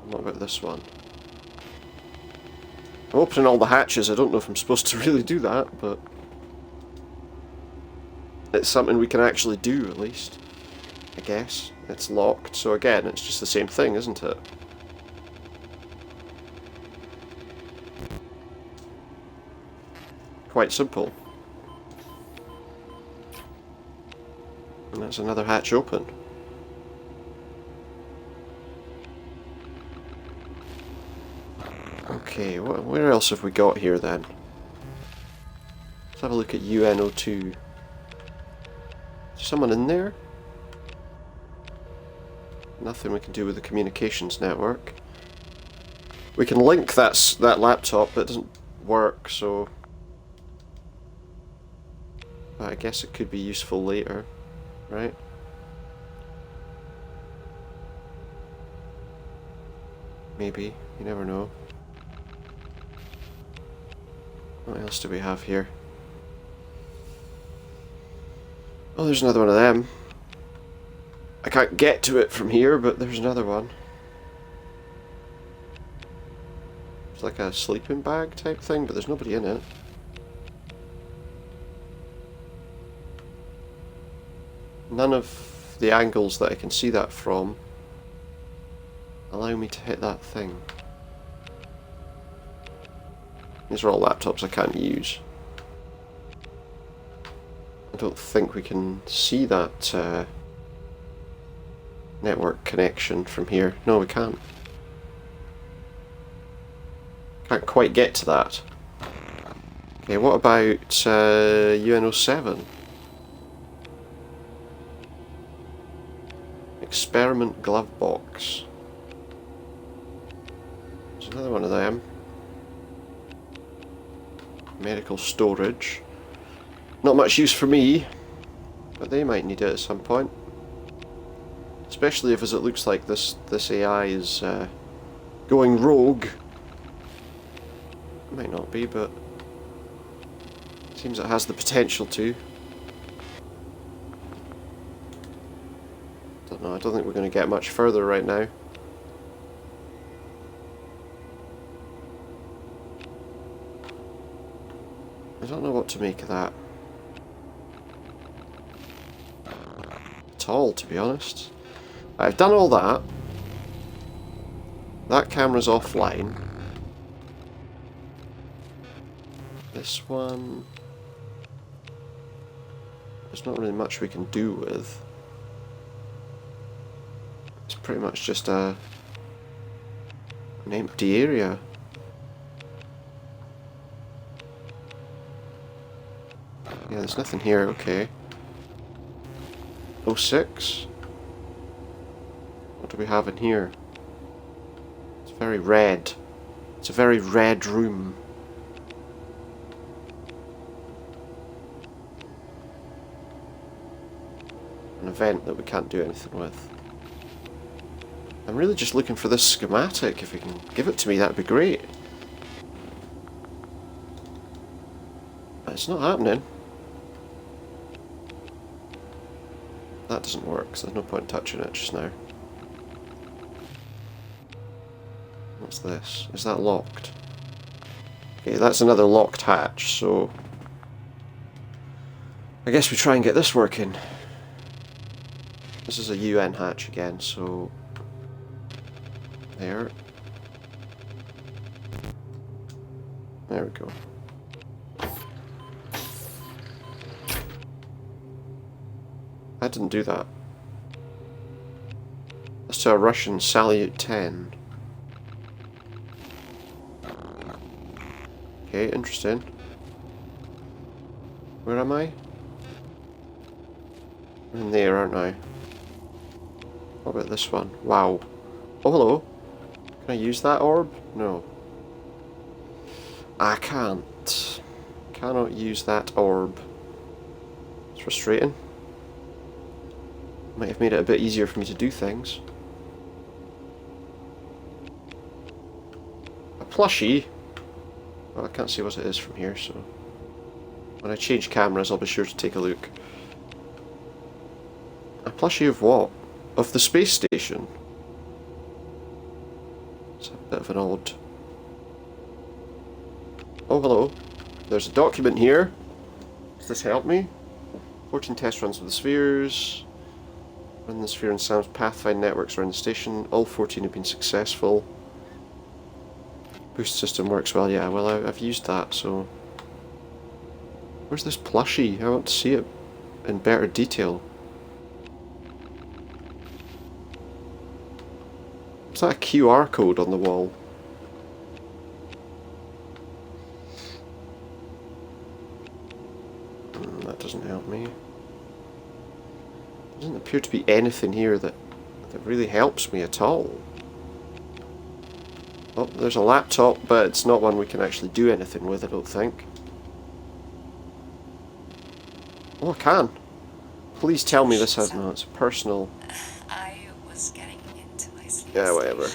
What about this one? I'm opening all the hatches. I don't know if I'm supposed to really do that, but it's something we can actually do, at least. I guess. It's locked, so again, it's just the same thing, isn't it? Quite simple. And that's another hatch open. Okay, where else have we got here then? Let's have a look at UNO2. Is there someone in there? Nothing we can do with the communications network. We can link that laptop, but it doesn't work, so... But I guess it could be useful later, right? Maybe, you never know. What else do we have here? Oh, there's another one of them. I can't get to it from here, but there's another one. It's like a sleeping bag type thing, but there's nobody in it. None of the angles that I can see that from allow me to hit that thing. These are all laptops I can't use. I don't think we can see that network connection from here. No, we can't. Can't quite get to that. Okay, what about UNO7? Experiment glove box. There's another one of them. Medical storage. Not much use for me, but they might need it at some point. Especially if, as it looks like, this AI is going rogue. It might not be, but it seems it has the potential to. Don't know, I don't think we're going to get much further right now. I don't know what to make of that at all, to be honest. I've done all that. That camera's offline. This one... there's not really much we can do with. It's pretty much just an empty area. Yeah, there's nothing here, okay. 06. What do we have in here? It's very red. It's a very red room. An event that we can't do anything with. I'm really just looking for this schematic. If you can give it to me, that'd be great. But it's not happening. That doesn't work, so there's no point touching it just now. What's this? Is that locked? Okay, that's another locked hatch, so... I guess we try and get this working. This is a UN hatch again, so... There. There we go. I didn't do that. That's to a Russian Salyut 10. Okay, interesting. Where am I? I'm in there, aren't I? What about this one? Wow. Oh, hello. Can I use that orb? No. I can't. Cannot use that orb. It's frustrating. Might have made it a bit easier for me to do things. A plushie. Well, I can't see what it is from here, so when I change cameras, I'll be sure to take a look. A plushie of what? Of the space station. It's a bit of an odd... Oh, hello. There's a document here. Does this help me? 14 test runs with the spheres. Run the sphere and Sam's Pathfind networks around the station. All 14 have been successful. Boost system works well. Yeah, well, I've used that, so... Where's this plushie? I want to see it in better detail. Is that a QR code on the wall? That doesn't help me. Doesn't appear to be anything here that really helps me at all. Oh, there's a laptop, but it's not one we can actually do anything with, I don't think. Oh, I can. Please tell me this has... No, it's a personal... I was getting into my sleep Yeah, whatever. and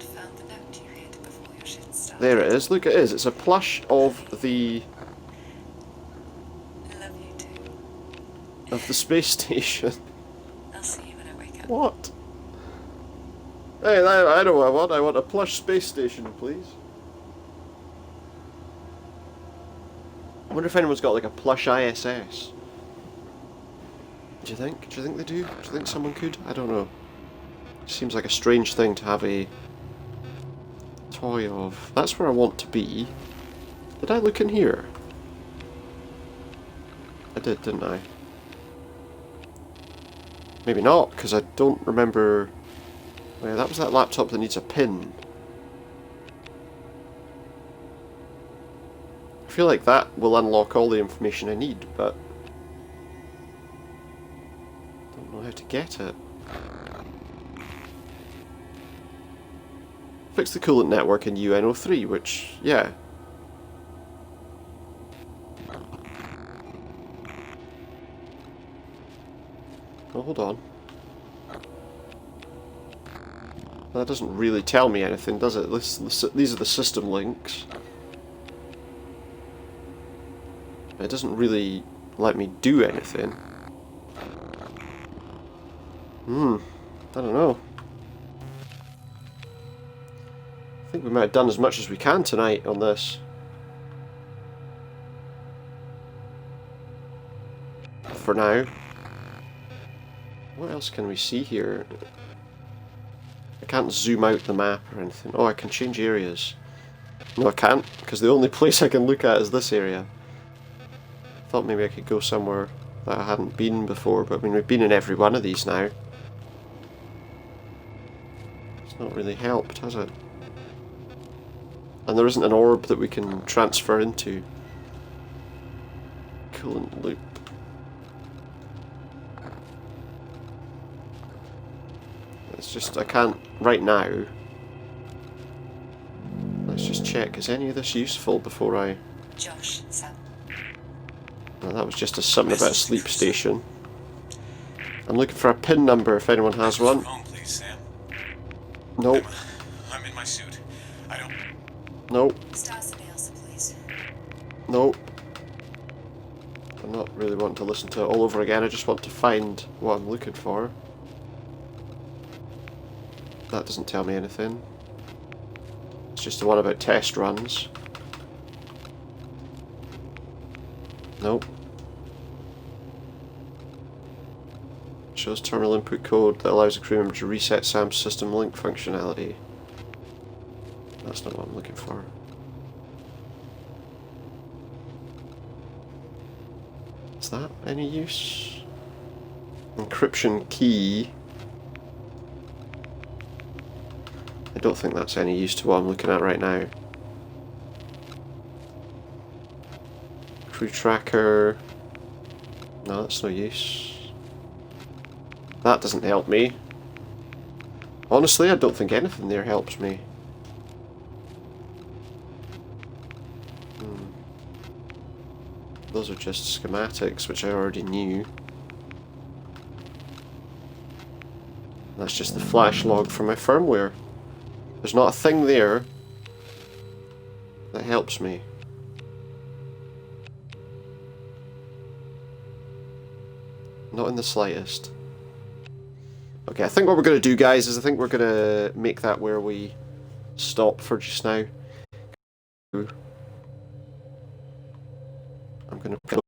found the note you hid before your shift started. There it is. Look, it is. It's a plush of the... Love you too. of the space station. I'll see you when I wake up. What? Hey, I know what I want. I want a plush space station, please. I wonder if anyone's got like a plush ISS. Do you think? Do you think they do? Do you think someone could? I don't know. Seems like a strange thing to have a toy of. That's where I want to be. Did I look in here? I did, didn't I? Maybe not, because I don't remember... Oh yeah, that was that laptop that needs a pin. I feel like that will unlock all the information I need, but... don't know how to get it. Fix the coolant network in UNO3, which, yeah. Oh, hold on. That doesn't really tell me anything, does it? These are the system links. It doesn't really let me do anything. I don't know. I think we might have done as much as we can tonight on this. For now. What else can we see here? I can't zoom out the map or anything. Oh, I can change areas. No, I can't, because the only place I can look at is this area. I thought maybe I could go somewhere that I hadn't been before, but I mean, we've been in every one of these now. It's not really helped, has it? And there isn't an orb that we can transfer into. Coolant loop. It's just, I can't, right now. Let's just check, is any of this useful before I... Josh, Sam. No, that was just a something about a sleep station. I'm looking for a PIN number if anyone has one. Phone, please, Sam. Nope. I'm in my suit. I don't... Nope. Stars and Elsa, please. Nope. I'm not really wanting to listen to it all over again, I just want to find what I'm looking for. That doesn't tell me anything. It's just the one about test runs. Nope. Shows terminal input code that allows a crew member to reset Sam's system link functionality. That's not what I'm looking for. Is that any use? Encryption key. I don't think that's any use to what I'm looking at right now. Crew tracker. No, that's no use. That doesn't help me. Honestly, I don't think anything there helps me. Those are just schematics, which I already knew. That's just the flash log from my firmware. There's not a thing there that helps me. Not in the slightest. Okay, I think what we're going to do, guys, is I think we're going to make that where we stop for just now. I'm going to... So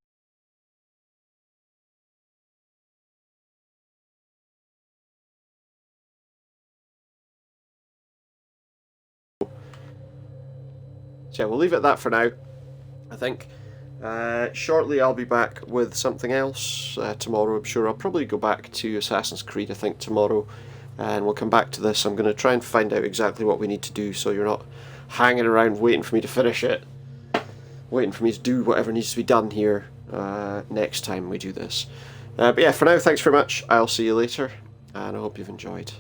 yeah, we'll leave it at that for now, I think. Shortly I'll be back with something else tomorrow. I'm sure I'll probably go back to Assassin's Creed, I think, tomorrow. And we'll come back to this. I'm going to try and find out exactly what we need to do, so you're not hanging around waiting for me to finish it. Waiting for me to do whatever needs to be done here next time we do this. But yeah, for now, thanks very much. I'll see you later, and I hope you've enjoyed.